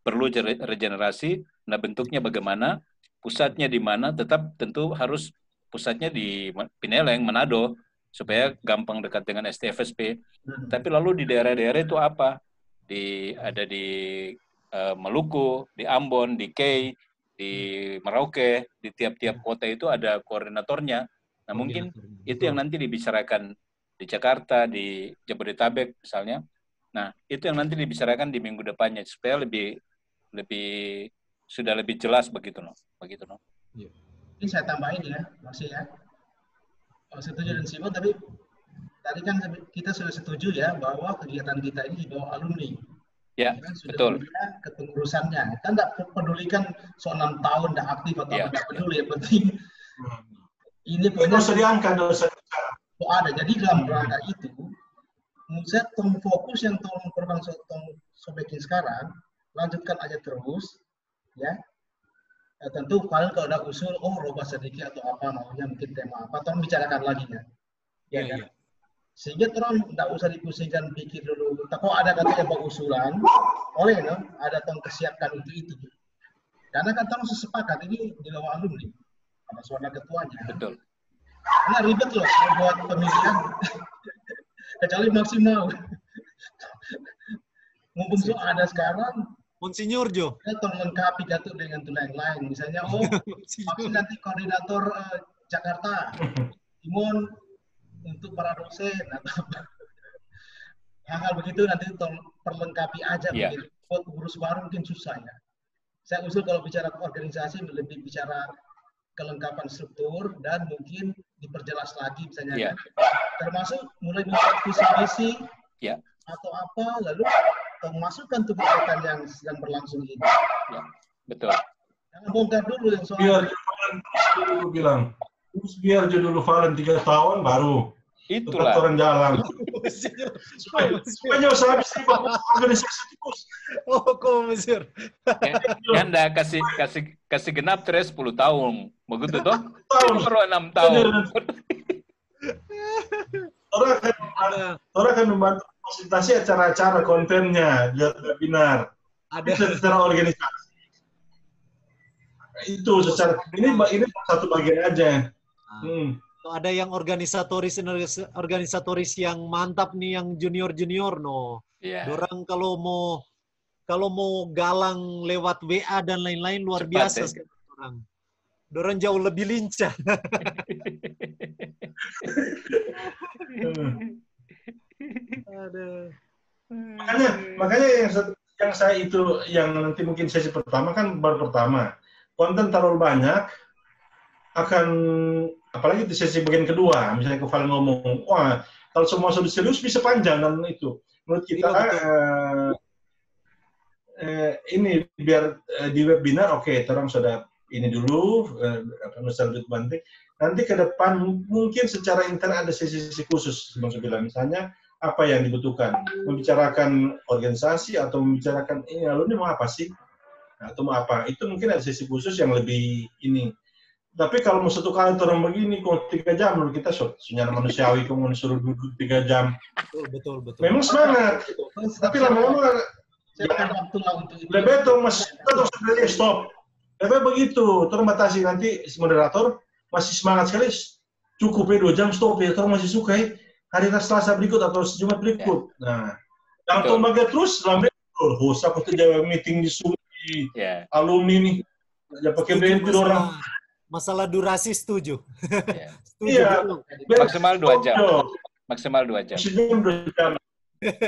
Speaker 3: perlu regenerasi? Nah, bentuknya bagaimana? Pusatnya di mana? Tetap tentu harus pusatnya di Pineleng, Manado, supaya gampang dekat dengan STFSP. Tapi lalu di daerah-daerah itu apa? Ada di Maluku, di Ambon, di Kei, di Merauke, di tiap-tiap kota itu ada koordinatornya. Nah, mungkin itu yang nanti dibicarakan di Jakarta, di Jabodetabek misalnya. Nah, itu yang nanti dibicarakan di minggu depannya supaya sudah lebih jelas begitu no.
Speaker 5: Ini saya tambahin ya, masih ya. Setuju dengan Simon, tapi tadi kan kita sudah setuju ya bahwa kegiatan kita ini di bawah alumni.
Speaker 3: Ya,
Speaker 5: sudah
Speaker 3: betul.
Speaker 5: Kepengurusannya. Kita tidak pedulikan soal 6 tahun tidak aktif atau tidak peduli. Yang penting ini
Speaker 2: dosa diangkat, dosa.
Speaker 5: Ada. Jadi dalam rangka itu, menurut saya fokus yang tolong sobekin sekarang, lanjutkan aja terus, ya. Tentu kalian kalau ada usul, rubah sedikit atau apa maunya mungkin tema apa, tolong bicarakan lagi ya. Kan? Sehingga tolong tidak usah dipusingkan pikir dulu. Kalau ada katanya usulan, ada tolong kesiapkan untuk itu. Karena kan tolong sesepakat ini di bawah alumni, ada suara ketuanya.
Speaker 3: Betul.
Speaker 5: Karena ribet loh buat pemilihan, kecuali maksimal. Mumpung ada sekarang.
Speaker 1: Monsinyur Jo.
Speaker 5: Kita tolong lengkapi Gatot dengan yang lain. Misalnya, Maksi nanti koordinator Jakarta, Timon untuk para dosen atau hal-hal begitu nanti perlengkapi aja. Buat pengurus baru mungkin susah ya. Saya usul kalau bicara organisasi lebih bicara kelengkapan struktur dan mungkin diperjelas lagi misalnya termasuk mulai visi misi atau apa lalu masukkan tuh kegiatan yang sedang berlangsung ini.
Speaker 3: Betul.
Speaker 5: Jangan bongkar dulu yang soal.
Speaker 2: Biar dulu Valen 3 tahun baru.
Speaker 3: Itulah.
Speaker 2: Orang jalan. Supaya usah habis organisasi terus.
Speaker 1: Komisir.
Speaker 3: Anda kasih genap terus 10 tahun. Begitu toh? Baru 6 tahun.
Speaker 2: Orang akan membantu fasilitasi acara-acara kontennya, webinar. Ada secara organisasi. Itu secara ini satu bagian aja.
Speaker 1: Ada yang organisatoris yang mantap nih, yang junior no. Dorang kalau mau galang lewat WA dan lain-lain luar biasa sekarang. Dorang jauh lebih lincah.
Speaker 2: Makanya yang saya itu yang nanti mungkin sesi pertama kan baru pertama. Konten terlalu banyak akan apalagi di sesi bagian kedua misalnya Valen ngomong kalau semua sudah serius bisa panjang dan itu menurut kita ini biar di webinar oke, orang sudah ini dulu Nostalgia Banting. Nanti ke depan mungkin secara intern ada sesi-sesi khusus, Bang Bilang. Misalnya apa yang dibutuhkan, membicarakan organisasi atau membicarakan ini alumni mau apa sih, atau mau apa, itu mungkin ada sesi khusus yang lebih ini. Tapi kalau mau satu kali orang begini, kok 3 jam menurut kita senyara manusiawi, kamu suruh duduk 3 jam.
Speaker 1: Betul.
Speaker 2: Memang semangat, tapi lama-lama lebih tuh mas, kita sudah stop. Lebih begitu, terus batasi nanti moderator masih semangat sekali, cukup ya 2 jam stop ya, terus masih suka ya. Hari Selasa berikut atau Jumat berikut. Nah, yang bagai terus lambe host aku tuh jaga meeting di Zoom alumni nih. Ya pakai bentur orang.
Speaker 1: Masalah durasi setuju.
Speaker 2: Iya.
Speaker 3: Maksimal 2 jam. Maksimal 2 jam.
Speaker 2: Maksimal 2 jam.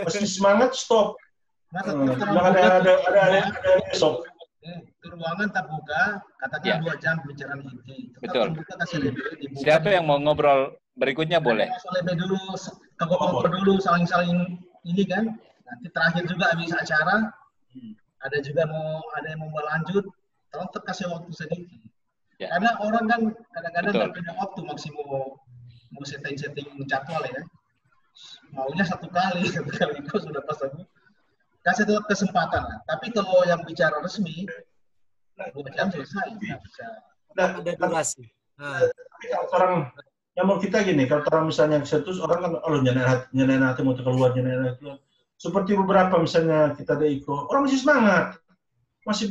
Speaker 2: Masih semangat stop. Ada besok.
Speaker 5: Ruangan tak buka, katakan 2 jam pembicaraan inti.
Speaker 3: Betul. Siapa yang mau ngobrol berikutnya boleh.
Speaker 5: Lebih dulu, ngobrol dulu, saling-saling ini kan. Nanti terakhir juga habis acara, ada yang mau lanjut, tolong kasih waktu sedikit. Ya. Karena orang kan kadang-kadang nggak punya waktu maksimum mau setting jadwal ya. Maunya satu kali itu sudah pas aku. Kasih tetap kesempatan lah. Tapi kalau yang bicara resmi, 2 jam selesai.
Speaker 2: Ada durasi. Kalau orang yang mau kita gini, kalau orang misalnya setus orang kan, nyanyi hati mau keluar, nyanyi hati. Seperti beberapa misalnya kita ada Iko, orang masih semangat, masih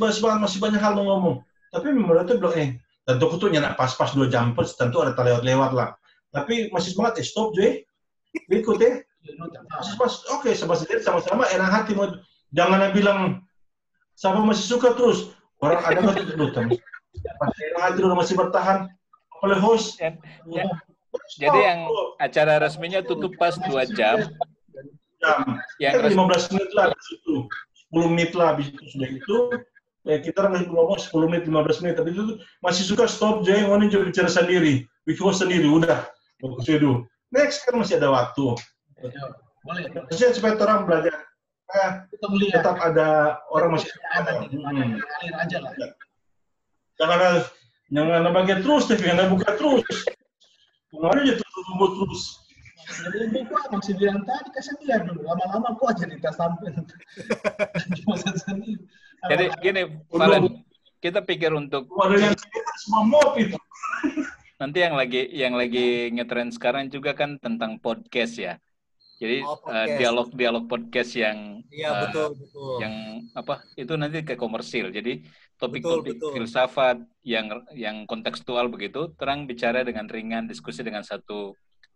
Speaker 2: banyak hal mau ngomong. Tapi menurut itu bilang, tentu aku tuh nyanyi pas 2 jam, tentu ada lewat lah. Tapi masih semangat, stop Joy, ikut ya. Oke, sama-sama enak hati. Jangan bilang siapa masih suka terus. Orang ada nggak tuh enak hati udah masih bertahan oleh host.
Speaker 3: Jadi yang acara resminya tutup pas 2 jam.
Speaker 2: Yang 15 menit lah di situ. 10 menit lah habis itu sudah itu. Kita masih ngomong 10 menit, 15 menit. Tapi itu masih suka stop Jay, mau juga bicara sendiri. Bikin sendiri udah. Fokus dulu. Next kan masih ada waktu.
Speaker 5: Boleh.
Speaker 2: Maksudnya supaya orang belajar. Tetap ada orang masih
Speaker 5: ada aja lah.
Speaker 2: Jangan bagian terus, tapi jangan buka terus. Kemarin aja terus.
Speaker 5: Jadi buka masih bilang tadi kasih biar dulu. Lama-lama kok aja di tas samping.
Speaker 3: Jadi gini, Valen, kita pikir untuk
Speaker 2: ada yang semua mob itu.
Speaker 3: Nanti yang lagi ngetren sekarang juga kan tentang podcast ya. Jadi dialog podcast yang
Speaker 1: betul.
Speaker 3: Yang apa itu nanti ke komersil. Jadi topik-topik filsafat yang kontekstual begitu, terang bicara dengan ringan, diskusi dengan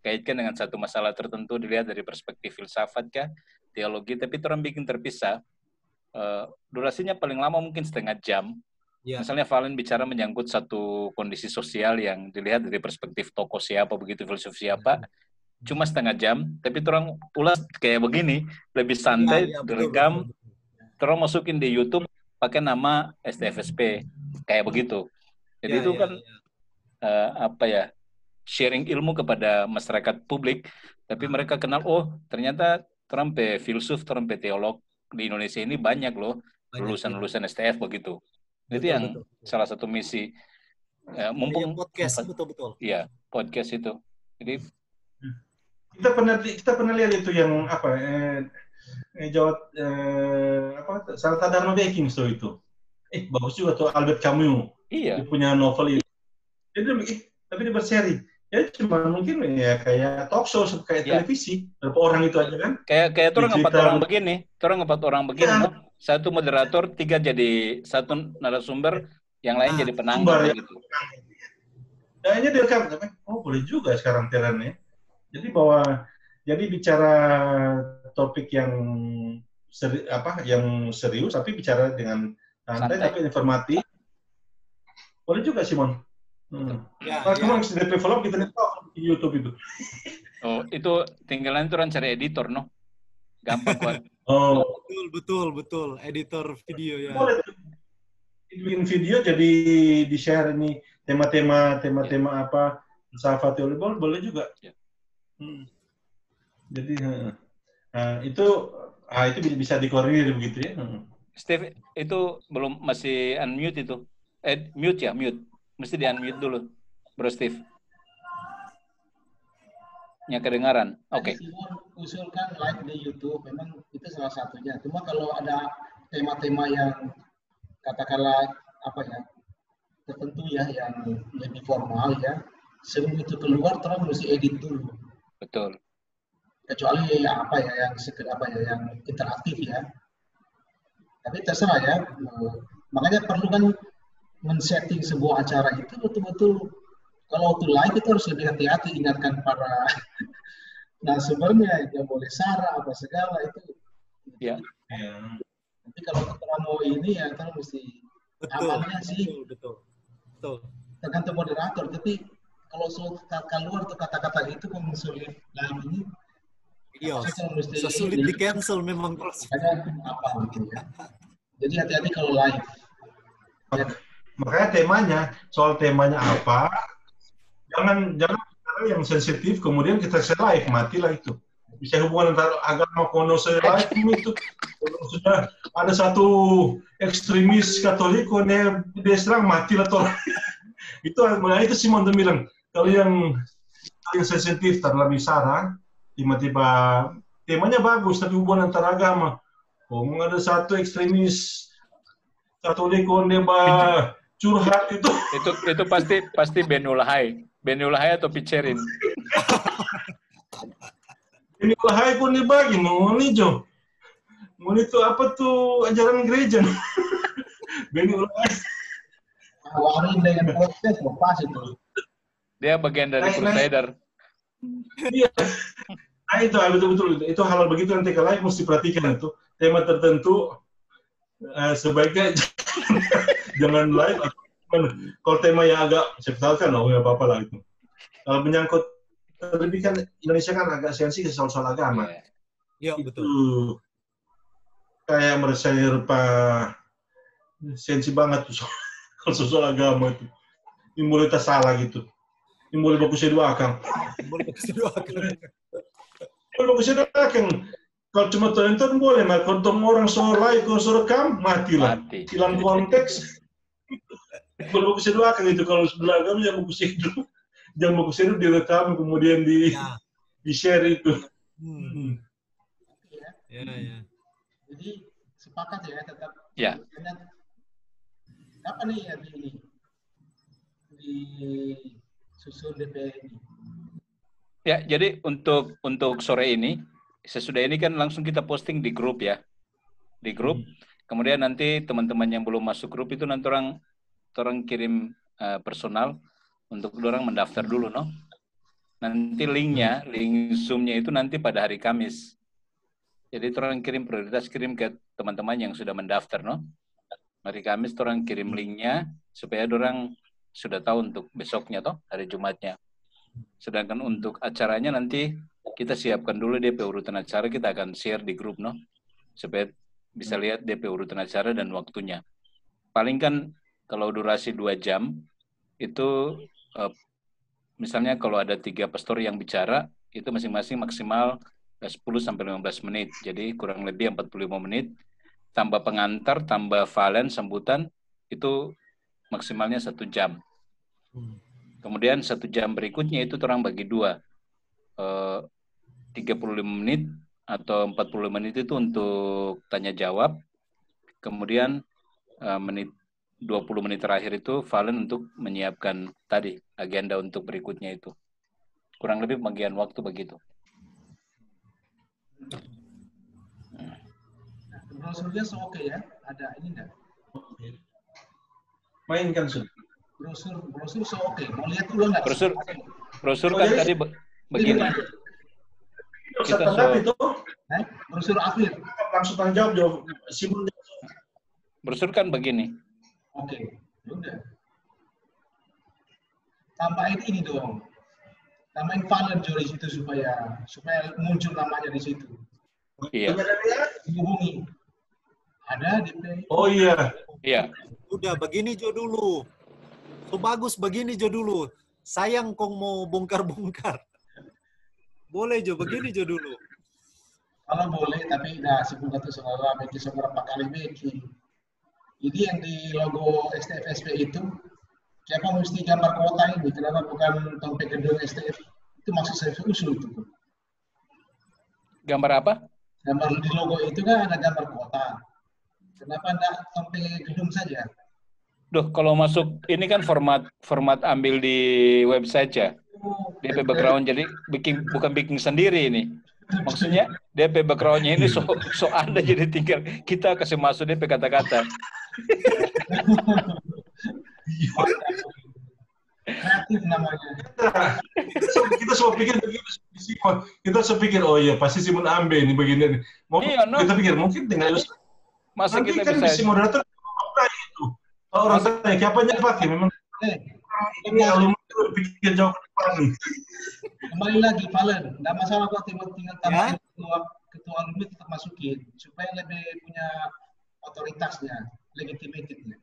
Speaker 3: kaitkan dengan satu masalah tertentu, dilihat dari perspektif filsafat kah, teologi, tapi terang bikin terpisah. Durasinya paling lama mungkin setengah jam. Misalnya Valen bicara menyangkut satu kondisi sosial yang dilihat dari perspektif tokoh siapa, begitu filsuf siapa. Cuma setengah jam, tapi terang ulas kayak begini, lebih santai, direkam, terang masukin di YouTube pakai nama STFSP, kayak begitu. Jadi itu kan sharing ilmu kepada masyarakat publik, tapi mereka kenal, ternyata terang filsuf, terang teolog di Indonesia ini banyak loh, lulusan STF begitu. Itu yang salah satu misi. Mumpung
Speaker 1: podcast, betul.
Speaker 3: Iya, podcast itu. Jadi
Speaker 2: kita pernah lihat itu yang Salta Dharma Baking itu. Bagus juga tuh Albert Camus.
Speaker 3: Iya.
Speaker 2: Dia punya novel itu. Tapi dia berseri. Ya cuma mungkin ya kayak talk show kayak televisi. Berapa orang itu aja kan?
Speaker 3: Kayak orang 4 orang begini. Orang 4 orang begini. Ya. Satu moderator, 3 jadi satu narasumber, yang lain jadi penanggung gitu.
Speaker 2: Kayaknya direkam, boleh juga sekarang terannya. Jadi bicara topik yang serius, tapi bicara dengan santai tapi informatif. Boleh juga Simon. Cuma di develop kita di YouTube itu.
Speaker 3: Itu tinggalan itu orang cari editor, no? Gampang kuat.
Speaker 1: Betul. Editor video ya.
Speaker 2: Boleh bikin video jadi di-share ini tema-tema apa filsafat teologi boleh juga.
Speaker 3: Ya.
Speaker 2: Jadi Nah, itu bisa dikoordinir begitu ya.
Speaker 3: Steve, itu belum masih unmute itu. Mute ya, mute. Mesti di-unmute dulu, Bro Steve. Nya kedengaran. Oke.
Speaker 5: Usulkan live di YouTube, memang itu salah satunya. Cuma kalau ada tema-tema yang katakanlah apa ya tertentu ya yang lebih formal ya, sebelum itu keluar terus mesti edit dulu.
Speaker 3: Betul.
Speaker 5: Kecuali ya apa ya yang yang interaktif ya. Tapi terserah ya. Makanya perlu kan men-setting sebuah acara itu betul-betul kalau waktu live itu harus lebih hati-hati, ingatkan para narasumbernya, yang boleh sarah apa segala itu.
Speaker 3: Ya.
Speaker 5: Nanti kalau kita mau ini ya kan mesti amannya sih.
Speaker 1: Betul.
Speaker 5: Tergantung moderator. Tapi kalau keluar tuh kata-kata itu kan sulit live ini.
Speaker 1: Iya. Sulit di cancel memang.
Speaker 5: Apa gitu ya. Jadi hati-hati kalau live.
Speaker 2: Makanya temanya, soal temanya apa, jangan yang sensitif, kemudian kita share live, matilah itu. Bisa hubungan antara agama kono share live itu. Sudah ada satu ekstremis Katolik, dia serang, matilah toh. Itu Simon tuh bilang, kalau yang sensitif terlalu bicara, tiba-tiba temanya bagus, tapi hubungan antara agama. Ada satu ekstremis Katolik, dia curhat itu
Speaker 3: pasti Benulahai atau Picerin.
Speaker 2: Benulahai pun dibagi, ini Jo. Itu apa tuh ajaran gereja? Benulahai.
Speaker 5: Warin dengan podcast lepas itu.
Speaker 3: Dia bagian dari Crusader.
Speaker 2: Iya. Nah itu betul. Itu hal begitu nanti kalau live mesti perhatikan itu tema tertentu sebaiknya jangan live. Kalau tema yang agak misalkan nggak apa-apa lah itu. Kalau menyangkut lebih kan Indonesia kan agak sensitif soal agama.
Speaker 1: Iya betul.
Speaker 2: Kayak merasa sensi banget tuh soal agama itu. Ini mulai tak salah gitu. Ini mulai bagusnya doakan. Kalau cuma tonton boleh, kalau orang soal like, kalau soal rekam, matilah. Hilang konteks. Kalau bagusnya doakan itu, kalau sebelah agama jangan bagusnya itu. Jangan bagusnya itu direkam, kemudian di-share itu.
Speaker 1: Ya.
Speaker 5: Jadi sepakat ya tetap.
Speaker 3: Ya.
Speaker 5: Apa nih yang di susun DPR ini?
Speaker 3: Ya, jadi untuk sore ini, sesudah ini kan langsung kita posting di grup ya. Di grup. Kemudian nanti teman-teman yang belum masuk grup itu nanti orang kirim personal untuk orang mendaftar dulu, no? Nanti link Zoom-nya itu nanti pada hari Kamis. Jadi orang prioritas kirim ke teman-teman yang sudah mendaftar, no? Hari Kamis orang kirim linknya supaya orang sudah tahu untuk besoknya, toh, hari Jumatnya. Sedangkan untuk acaranya nanti kita siapkan dulu DP urutan acara, kita akan share di grup, no? Supaya bisa lihat DP urutan acara dan waktunya. Paling kan kalau durasi 2 jam, itu misalnya kalau ada 3 pastor yang bicara, itu masing-masing maksimal 10-15 menit. Jadi kurang lebih 45 menit. Tambah pengantar, tambah valen, sambutan, itu maksimalnya 1 jam. Kemudian 1 jam berikutnya itu orang bagi 2. 35 menit atau 40 menit itu untuk tanya jawab. Kemudian 20 menit terakhir itu valen untuk menyiapkan tadi agenda untuk berikutnya itu. Kurang lebih bagian waktu begitu.
Speaker 5: Brosurnya oke ya? Ada ini enggak?
Speaker 2: Mainkan sudah.
Speaker 5: Brosur oke. Mau lihat dulu enggak?
Speaker 3: Brosur kan tadi begini.
Speaker 2: Kita itu.
Speaker 5: Brosur akhir.
Speaker 2: Langsung tanya jawab. Simon.
Speaker 3: Brosur kan begini.
Speaker 5: Oke. Udah. Tambahin ini dong. Tambahin valen di situ supaya muncul namanya di situ.
Speaker 3: Iya.
Speaker 5: Hubungi. Ada di
Speaker 2: Oh iya.
Speaker 3: Iya.
Speaker 1: Udah begini Jo dulu. So bagus begini Jo dulu. Sayang kong mau bongkar-bongkar. Boleh Jo, begini Jo dulu.
Speaker 5: Kalau boleh, tapi nah sebelum itu saudara bikin seberapa kali bikin. Jadi yang di logo STFSP itu, siapa mesti gambar kota ini? Kenapa bukan tompeng gedung STF? Itu maksud saya usul itu.
Speaker 3: Gambar apa?
Speaker 5: Gambar di logo itu kan ada gambar kota. Kenapa enggak tompeng gedung saja?
Speaker 3: Duh, kalau masuk ini kan format ambil di website ya. DP background, jadi bukan bikin sendiri ini. Maksudnya DP background-nya ini so ada, jadi tinggal kita kasih masuk DP kata-kata.
Speaker 5: Kreatif namanya.
Speaker 2: Kita semua pikir begitu, Simon. Kita semua pikir, oh iya pasti Simon ambil ini begini.
Speaker 3: Iya, no.
Speaker 2: Kita pikir mungkin tinggal
Speaker 3: Masa
Speaker 2: nanti
Speaker 3: kita
Speaker 2: kan
Speaker 3: bisa
Speaker 2: si moderator itu. Kalau orang tanya, siapanya pakai memang ini alumni berpikir jauh ke depan.
Speaker 5: Kembali lagi, Valen, nggak masalah kok tinggal tambahin ketua alumni tetap masukin supaya lebih punya otoritasnya, legitimitednya.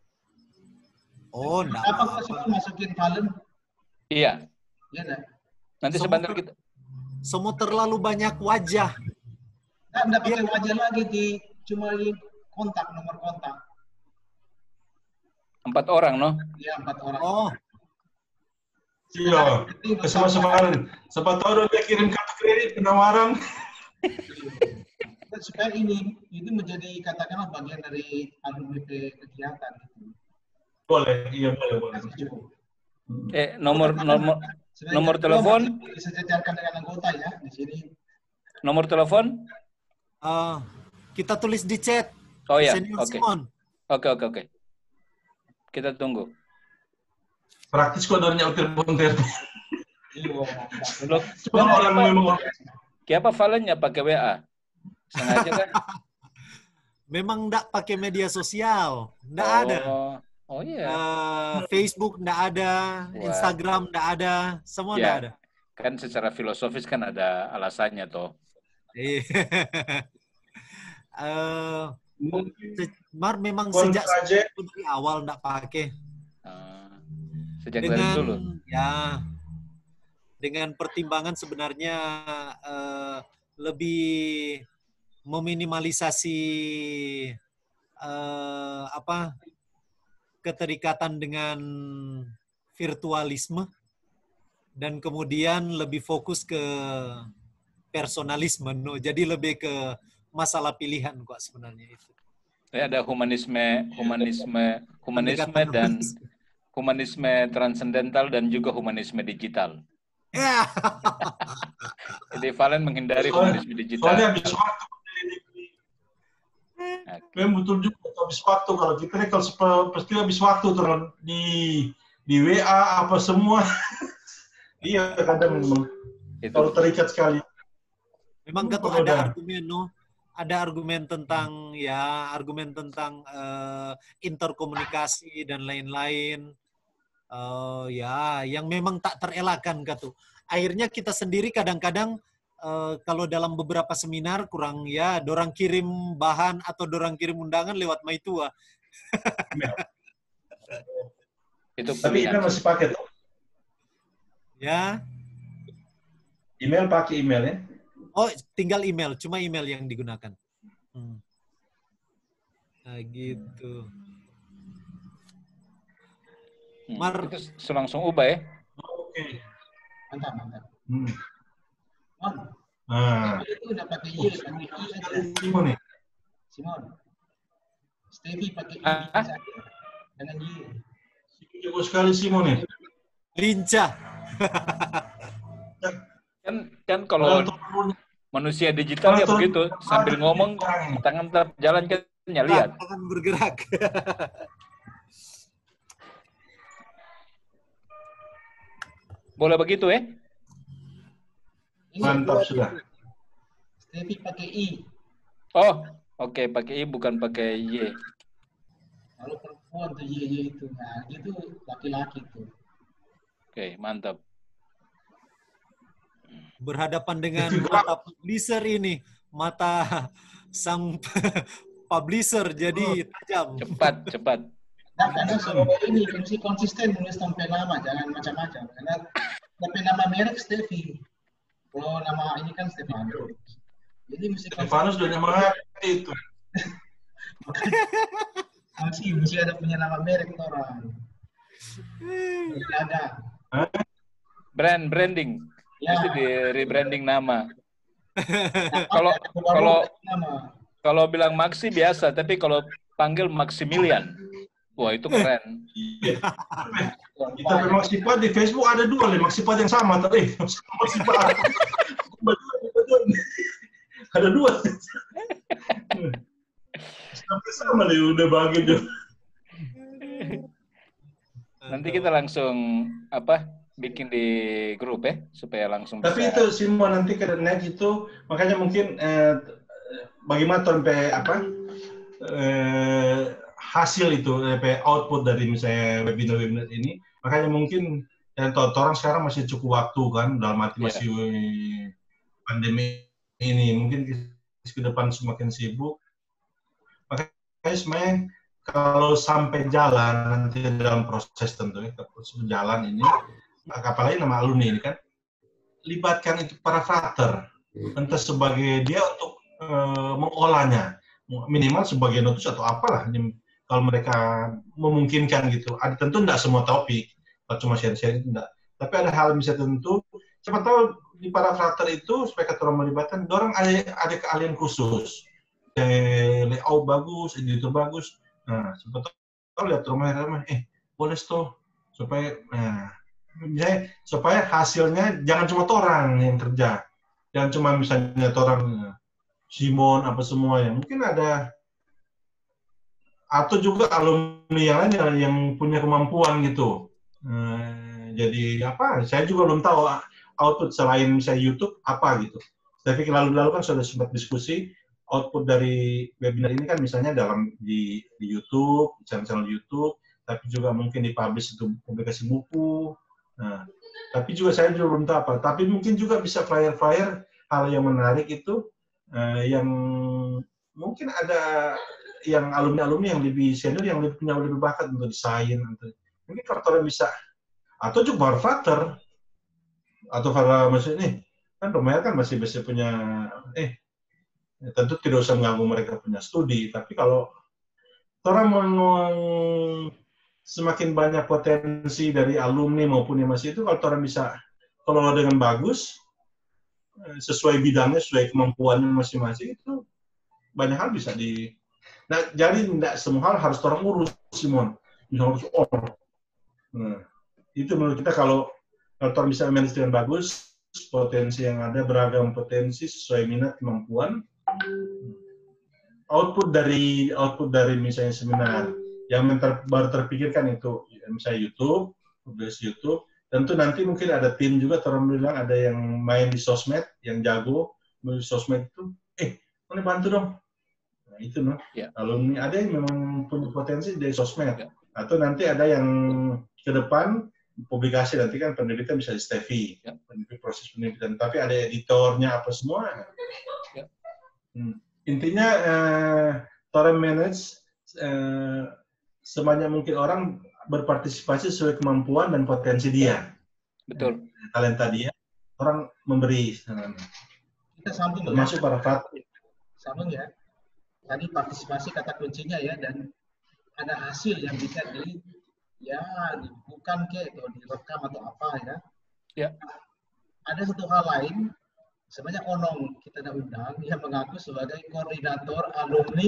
Speaker 1: Oh, enggak.
Speaker 5: Apa kok sih masukin Valen?
Speaker 3: Iya.
Speaker 5: Iya enggak?
Speaker 3: Nanti sebentar kita.
Speaker 1: Semua terlalu banyak wajah.
Speaker 5: Nggak pakai wajah lagi, cuma di kontak, nomor kontak.
Speaker 3: 4 orang, no?
Speaker 5: Iya, 4 orang.
Speaker 1: Oh.
Speaker 2: Iya. Sama-sama. Siapa tahu dia kirim kartu kredit penawaran.
Speaker 5: Supaya ini menjadi katakanlah bagian dari alumni kegiatan.
Speaker 2: Boleh, iya boleh.
Speaker 3: Nomor telepon?
Speaker 5: Disejajarkan dengan anggota ya di sini.
Speaker 3: Nomor telepon?
Speaker 1: Kita tulis di chat.
Speaker 3: Oh ya,
Speaker 1: oke.
Speaker 3: Oke. Kita tunggu.
Speaker 2: Praktis kok dari telepon.
Speaker 3: Kenapa Valennya pakai WA? Sengaja kan?
Speaker 1: Memang enggak pakai media sosial. Enggak ada.
Speaker 3: Oh iya.
Speaker 1: Facebook enggak ada, Instagram enggak ada, semua enggak ada.
Speaker 3: Kan secara filosofis kan ada alasannya toh.
Speaker 1: Memang sejak dari awal enggak pakai.
Speaker 3: Sejak dari dulu.
Speaker 1: Ya, dengan pertimbangan sebenarnya lebih meminimalisasi keterikatan dengan virtualisme dan kemudian lebih fokus ke personalisme. No? Jadi lebih ke masalah pilihan kok sebenarnya itu.
Speaker 3: Ada humanisme dan humanisme transendental dan juga humanisme digital.
Speaker 1: Ya.
Speaker 3: Jadi Valen menghindari humanisme digital.
Speaker 2: Soalnya habis waktu. Memang betul juga habis waktu. Kalau kita nih kalau pasti habis waktu terus di WA apa semua. Iya kadang memang. Kalau terikat sekali.
Speaker 1: Memang ketua ada argumen ada argumen tentang interkomunikasi dan lain-lain. Yang memang tak terelakkan gitu. Akhirnya kita sendiri kadang-kadang kalau dalam beberapa seminar kurang dorang kirim bahan atau dorang kirim undangan lewat Maitua.
Speaker 3: Itu
Speaker 2: tapi email masih pakai tuh.
Speaker 1: Ya.
Speaker 2: Email pakai email ya.
Speaker 1: Oh, tinggal email, cuma email yang digunakan. Nah, gitu.
Speaker 3: Itu langsung ubah ya.
Speaker 2: Oke.
Speaker 5: Mantap. Itu udah pakai Y,
Speaker 2: Simon nih.
Speaker 5: Simon. Stevie pakai I saja. Dengan Y.
Speaker 2: Jago sekali Simon nih.
Speaker 1: Lincah.
Speaker 3: kan kalau manusia digital ya begitu, sambil ngomong tangan tetap jalan kan lihat.
Speaker 1: Tangan bergerak.
Speaker 3: Boleh begitu ya?
Speaker 2: Mantap sudah.
Speaker 5: Stevie pakai I.
Speaker 3: Oh, oke, pakai I bukan pakai Y.
Speaker 5: Kalau perempuan tuh Y itu, nah itu laki-laki tuh.
Speaker 3: Oke, mantap.
Speaker 1: Berhadapan dengan mata publisher ini, mata sang publisher jadi tajam.
Speaker 3: Cepat.
Speaker 5: Nah, karena ini mesti konsisten menulis sampai nama, jangan macam-macam. Karena sampai nama merek Stevie. Kalau nama ini kan Stefano. Jadi mesti
Speaker 2: Stefanus udah nyemangati itu.
Speaker 5: mesti ada punya nama merek orang. Ada.
Speaker 3: Branding.
Speaker 5: Ya.
Speaker 3: Mesti di rebranding nama.
Speaker 5: Kalau
Speaker 3: kalau bilang Maxi biasa, tapi kalau panggil Maximilian, wah itu keren.
Speaker 2: Tapi Maxipat di Facebook ada 2 nih, Maxipat yang sama tadi. Maxipat. Ada 2. Sama nih udah bagi tuh.
Speaker 3: Nanti kita langsung bikin di grup ya supaya langsung.
Speaker 2: Tapi
Speaker 3: bisa.
Speaker 2: itu Simon nanti ke next itu makanya mungkin bagaimana sampai hasil itu output dari misalnya webinar ini, makanya mungkin yang orang sekarang masih cukup waktu kan dalam arti masih pandemi ini, mungkin ke depan semakin sibuk, makanya sebenarnya kalau sampai jalan nanti dalam proses tentunya berjalan ini, apalagi nama alumni ini kan libatkan itu para frater, entah sebagai dia untuk mengolahnya, minimal sebagai notus atau apalah kalau mereka memungkinkan gitu. Ada tentu tidak semua topik, cuma share-share itu tidak. Tapi ada hal misalnya tentu, siapa tahu di para frater itu supaya kata orang melibatkan, dorang ada keahlian khusus, layout bagus, editor bagus. Nah, siapa tahu lihat rumah boleh tuh supaya, supaya hasilnya jangan cuma orang yang kerja, jangan cuma misalnya orang Simon apa semuanya, mungkin ada atau juga alumni yang lain yang punya kemampuan gitu. Jadi saya juga belum tahu output selain misalnya YouTube apa gitu. Tapi lalu kan sudah sempat diskusi output dari webinar ini kan misalnya di YouTube, channel YouTube, tapi juga mungkin dipublish itu publikasi buku. Nah, tapi juga saya juga belum tahu apa. Tapi mungkin juga bisa flyer-flyer hal yang menarik itu yang mungkin ada yang alumni-alumni yang lebih senior yang punya lebih bakat untuk desain, mungkin faktornya bisa, atau juga frater atau para maksudnya kan Romael kan masih bisa punya tentu tidak usah mengganggu mereka punya studi, tapi kalau orang semakin banyak potensi dari alumni maupun yang masih itu, kalau orang bisa kelola dengan bagus sesuai bidangnya, sesuai kemampuannya masing-masing, itu banyak hal bisa Nah, jadi tidak semua hal harus orang urus, Simon. Harus Nah, itu menurut kita kalau orang bisa manage dengan bagus, potensi yang ada beragam potensi sesuai minat kemampuan. Output dari misalnya seminar yang baru terpikirkan itu misalnya YouTube, publikasi YouTube. Tentu nanti mungkin ada tim juga, orang bilang ada yang main di sosmed, yang jago di sosmed itu, boleh bantu dong. Nah, itu alumni ada yang memang punya potensi dari sosmed, atau nanti ada yang ke depan publikasi, nanti kan penerbitan bisa di Steffi, proses penerbitan, tapi ada editornya apa semua. Intinya Torrent manage sebanyak mungkin orang berpartisipasi sesuai kemampuan dan potensi dia.
Speaker 3: Betul.
Speaker 2: Talenta dia, orang memberi.
Speaker 5: Kita sambung
Speaker 2: termasuk para frater.
Speaker 5: Sambung ya. Tadi partisipasi kata kuncinya ya, dan ada hasil yang bisa dibukukan atau direkam atau apa ya.
Speaker 3: Ya.
Speaker 5: Ada satu hal lain, sebenarnya Onong kita ada undang, dia mengaku sebagai koordinator alumni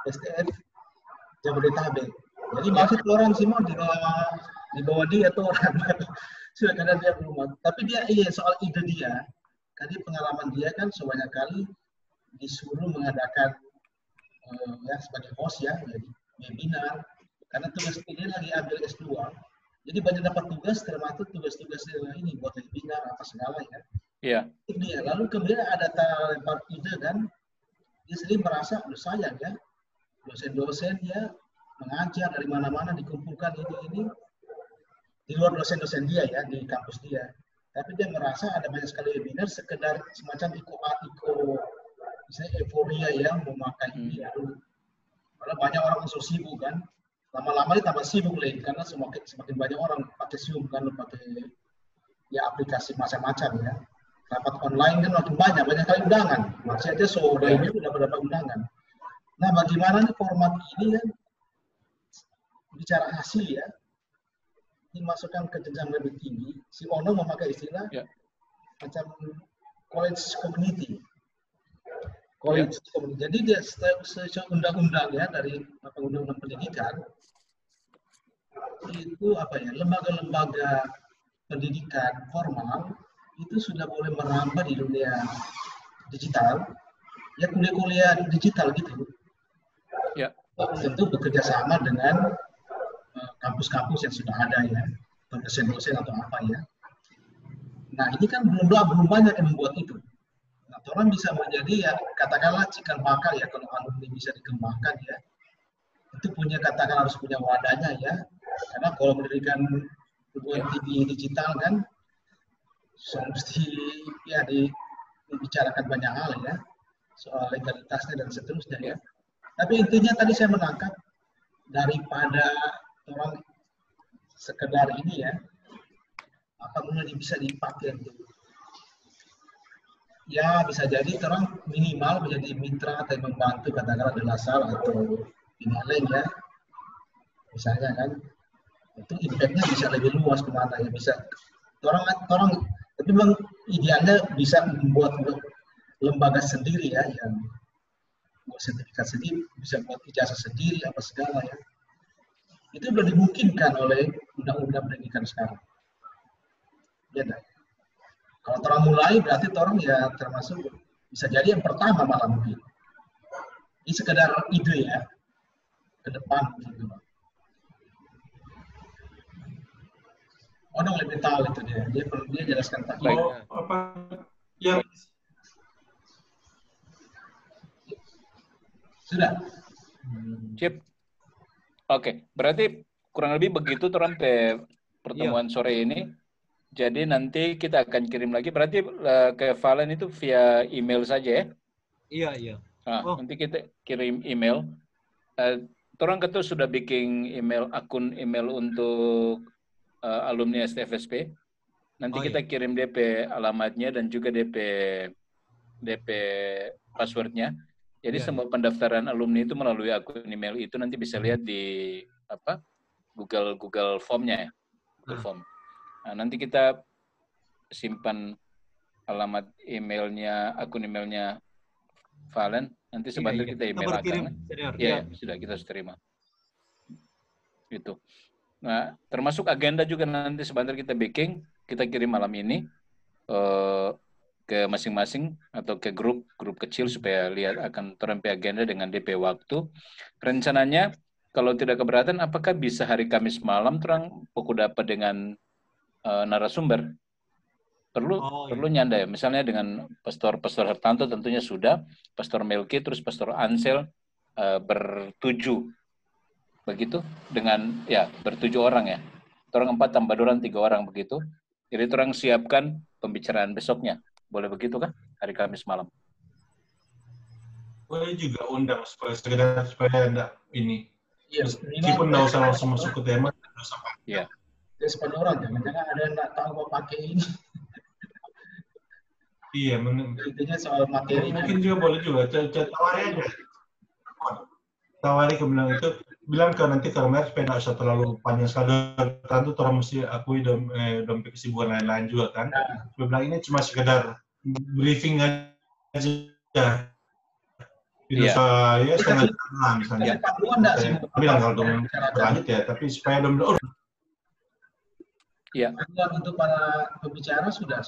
Speaker 5: STF Jabodetabek. Jadi maksud orang Simon di bawah dia atau orang sudah karena dia belum. Tapi dia soal ide dia, tadi pengalaman dia kan sebanyak kali disuruh mengadakan sebagai host ya, jadi webinar, karena tugas dia lagi ambil S2, jadi banyak dapat tugas, termasuk tugas-tugas ini buat webinar apa segala ya.
Speaker 3: Iya.
Speaker 5: Dia lalu kemudian ada lempar ide kan, dia sendiri merasa sayang ya, dosen-dosen ya mengajar dari mana-mana dikumpulkan ini di luar dosen-dosen dia ya di kampus dia, tapi dia merasa ada banyak sekali webinar sekedar semacam misalnya euforia yang memakai ini lalu karena banyak orang masuk sibuk kan, lama-lama tambah sibuk lagi karena semakin banyak orang pakai Zoom kan, pakai ya aplikasi macam-macam ya. rapat online kan makin banyak kali undangan. Maksudnya sore ini sudah berapa undangan. Nah, bagaimana nih format ini kan bicara hasil ya, dimasukkan ke jenjang lebih tinggi. Si Ono memakai istilah macam college community. College community. Jadi dia undang-undang ya dari undang-undang pendidikan itu apa ya, lembaga-lembaga pendidikan formal itu sudah boleh merambah di dunia digital, ya kuliah-kuliah digital gitu.
Speaker 3: Ya.
Speaker 5: Tentu bekerja sama dengan kampus-kampus yang sudah ada ya, dosen-dosen atau apa ya. Nah ini kan belum banyak yang membuat itu. Nah orang bisa menjadi ya katakanlah cikal bakal ya kalau alumni bisa dikembangkan ya. Itu punya katakan harus punya wadahnya ya. Karena kalau mendirikan perguruan tinggi digital kan mesti ya dibicarakan banyak hal ya soal legalitasnya dan seterusnya ya. Tapi intinya tadi saya menangkap daripada orang sekedar ini ya, apa kemudian bisa dipakai gitu. Ya bisa jadi orang minimal menjadi mitra atau membantu katakanlah di Lasal atau lain ya, misalnya kan, itu impact-nya bisa lebih luas kemana ya, bisa orang tapi memang idealnya bisa membuat lembaga sendiri ya, yang buat sertifikat sendiri, bisa buat ijazah sendiri apa segala ya. Itu sudah dimungkinkan oleh undang-undang pendidikan sekarang. Ya kan? Kalau orang mulai berarti orang ya termasuk bisa jadi yang pertama malah mungkin. Ini sekedar ide ya ke depan gitu. Orang lebih tahu itu dia jelaskan tadi.
Speaker 2: Apa yang
Speaker 5: sudah?
Speaker 3: Cip. Oke, berarti kurang lebih begitu sampai pertemuan sore ini. Jadi nanti kita akan kirim lagi. Berarti ke Valen itu via email saja ya?
Speaker 1: Iya.
Speaker 3: Nah, nanti kita kirim email. Orang ketua sudah bikin akun email untuk alumni STFSP. Nanti kita kirim DP alamatnya dan juga DP passwordnya. Jadi semua pendaftaran alumni itu melalui akun email itu nanti bisa lihat di Google Form-nya ya. Google Form. Nah, nanti kita simpan alamat emailnya, akun emailnya Valen. Nanti sebentar kita email akan. Iya, sudah kita terima. Itu. Nah, termasuk agenda juga nanti sebentar kita bikin, kita kirim malam ini ke masing-masing atau ke grup kecil supaya lihat akan terempi agenda dengan DP waktu. Rencananya kalau tidak keberatan, apakah bisa hari Kamis malam terang pokok dapat dengan narasumber? Perlu nyanda ya. Misalnya dengan Pastor Hertanto tentunya sudah, Pastor Melki, terus Pastor Ansel bertujuh. Begitu dengan bertujuh orang ya. Orang 4 tambah 2 3 orang begitu. Jadi orang siapkan pembicaraan besoknya. Boleh begitu kan? Hari Kamis malam.
Speaker 2: Boleh juga undang supaya enggak ini.
Speaker 5: Iya,
Speaker 2: meskipun enggak usah langsung masuk ke tema, enggak usah.
Speaker 3: Iya.
Speaker 5: Ya 10 orang, jangan-jangan ada yang enggak tahu mau pakai ini.
Speaker 2: Iya,
Speaker 5: intinya soal materi.
Speaker 2: Mungkin juga boleh juga, tawari aja. Tawari ke bilang ke nanti ke Romer supaya nggak usah terlalu panjang sekali. Tentu orang mesti akui dompet kesibukan lain-lain juga kan. Saya bilang ini cuma sekedar briefing aja. Tidak saya setengah jam misalnya. Bilang kalau dong lanjut ya, tapi supaya
Speaker 3: Iya.
Speaker 5: Untuk para pembicara sudah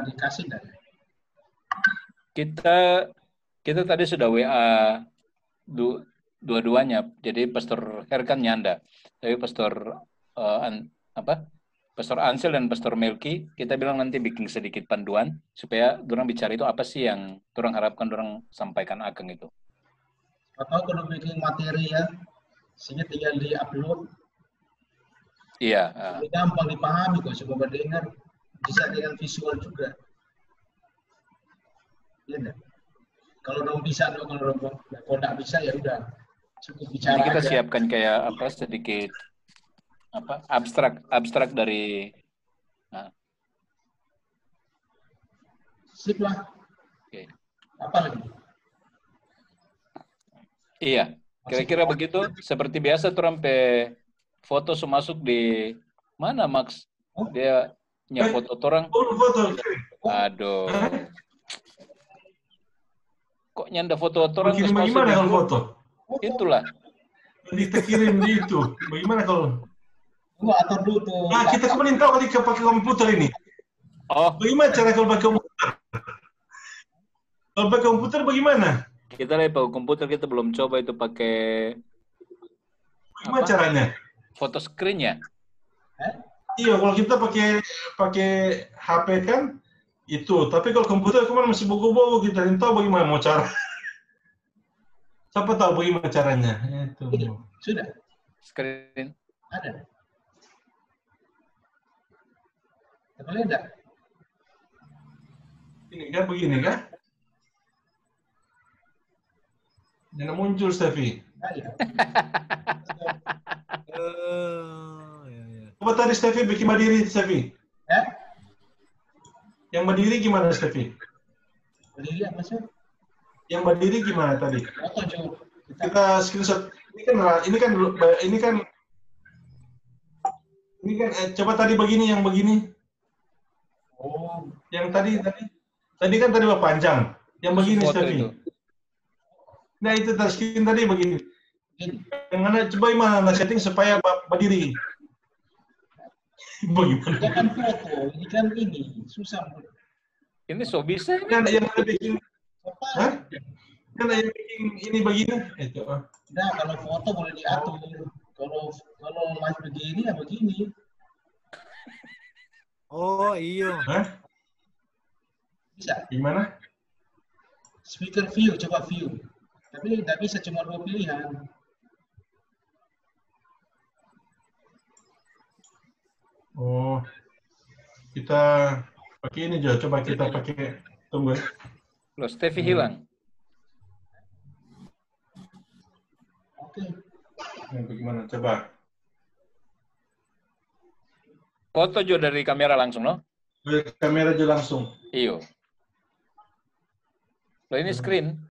Speaker 5: dikasih kan?
Speaker 3: Kita tadi sudah WA dua-duanya. Jadi Pastor Herkan nyanda. Tapi Pastor Pastor Ansel dan Pastor Melki, kita bilang nanti bikin sedikit panduan supaya orang bicara itu apa sih yang orang harapkan orang sampaikan ageng itu.
Speaker 5: Atau kalau bikin materi ya, sehingga tinggal di-upload.
Speaker 3: Iya.
Speaker 5: Gampang dipahami kok, coba dengar bisa dengan visual juga. Iya enggak? Kalau dong bisa, kalau nggak bisa ya udah cukup bicara.
Speaker 3: Nanti kita
Speaker 5: aja.
Speaker 3: Siapkan kayak sedikit abstrak dari
Speaker 5: Sip lah.
Speaker 3: Oke.
Speaker 5: Apa lagi?
Speaker 3: Iya, kira-kira begitu. Seperti biasa tuh sampai foto masuk di mana, Max? Dia nyefoto orang.
Speaker 2: Foto.
Speaker 3: Aduh. Kok nyanda foto orang?
Speaker 2: Kirim bagaimana kalau foto?
Speaker 3: Itulah.
Speaker 2: Kita kirim di itu. Bagaimana kalau?
Speaker 5: Atur dulu tuh.
Speaker 2: Nah, kita kemarin tahu kali pakai komputer ini.
Speaker 3: Oh.
Speaker 2: Bagaimana cara kalau pakai komputer? Kalau pakai komputer bagaimana?
Speaker 3: Kita lihat pakai komputer, kita belum coba itu pakai.
Speaker 2: Bagaimana caranya?
Speaker 3: Foto screen-nya.
Speaker 2: Iya, kalau kita pakai HP kan itu. Tapi kalau komputer kemana masih bogo-bogo, kita tidak tahu bagaimana mau cara. Siapa tahu bagaimana caranya? Itu.
Speaker 5: Sudah.
Speaker 3: Screen.
Speaker 5: Ada. Boleh enggak?
Speaker 2: Ini kan begini kan? Jangan muncul, Steffi. Coba tadi Steffi bikin berdiri, Steffi. Yang berdiri gimana, Steffi?
Speaker 5: Berdiri apa sih?
Speaker 2: Yang berdiri gimana tadi?
Speaker 5: Foto coba.
Speaker 2: Kita screenshot. Ini kan coba tadi begini, yang begini.
Speaker 5: Oh.
Speaker 2: Yang tadi kan tadi panjang. Yang begini, Steffi. Nah, itu touchscreen tadi begini. Yang mana coba gimana setting supaya berdiri. Bagaimana?
Speaker 5: Jangan foto, ini kan susah.
Speaker 3: Ini so bisa.
Speaker 2: Kan yang ada bikin. Hah? Kan yang bikin ini begini. Itu.
Speaker 5: Nah, kalau foto boleh diatur. Kalau live begini ya begini.
Speaker 1: Oh iya.
Speaker 2: Hah?
Speaker 5: Bisa.
Speaker 2: Gimana?
Speaker 5: Speaker view, coba view. Tapi tidak bisa cuma 2 pilihan.
Speaker 2: Oh, kita pakai ini aja. Coba kita pakai. Tunggu.
Speaker 3: Loh, Steffi hilang.
Speaker 5: Oke.
Speaker 2: Bagaimana? Coba.
Speaker 3: Foto juga dari kamera langsung, no?
Speaker 2: Dari kamera aja langsung.
Speaker 3: Iyo. Loh, ini screen.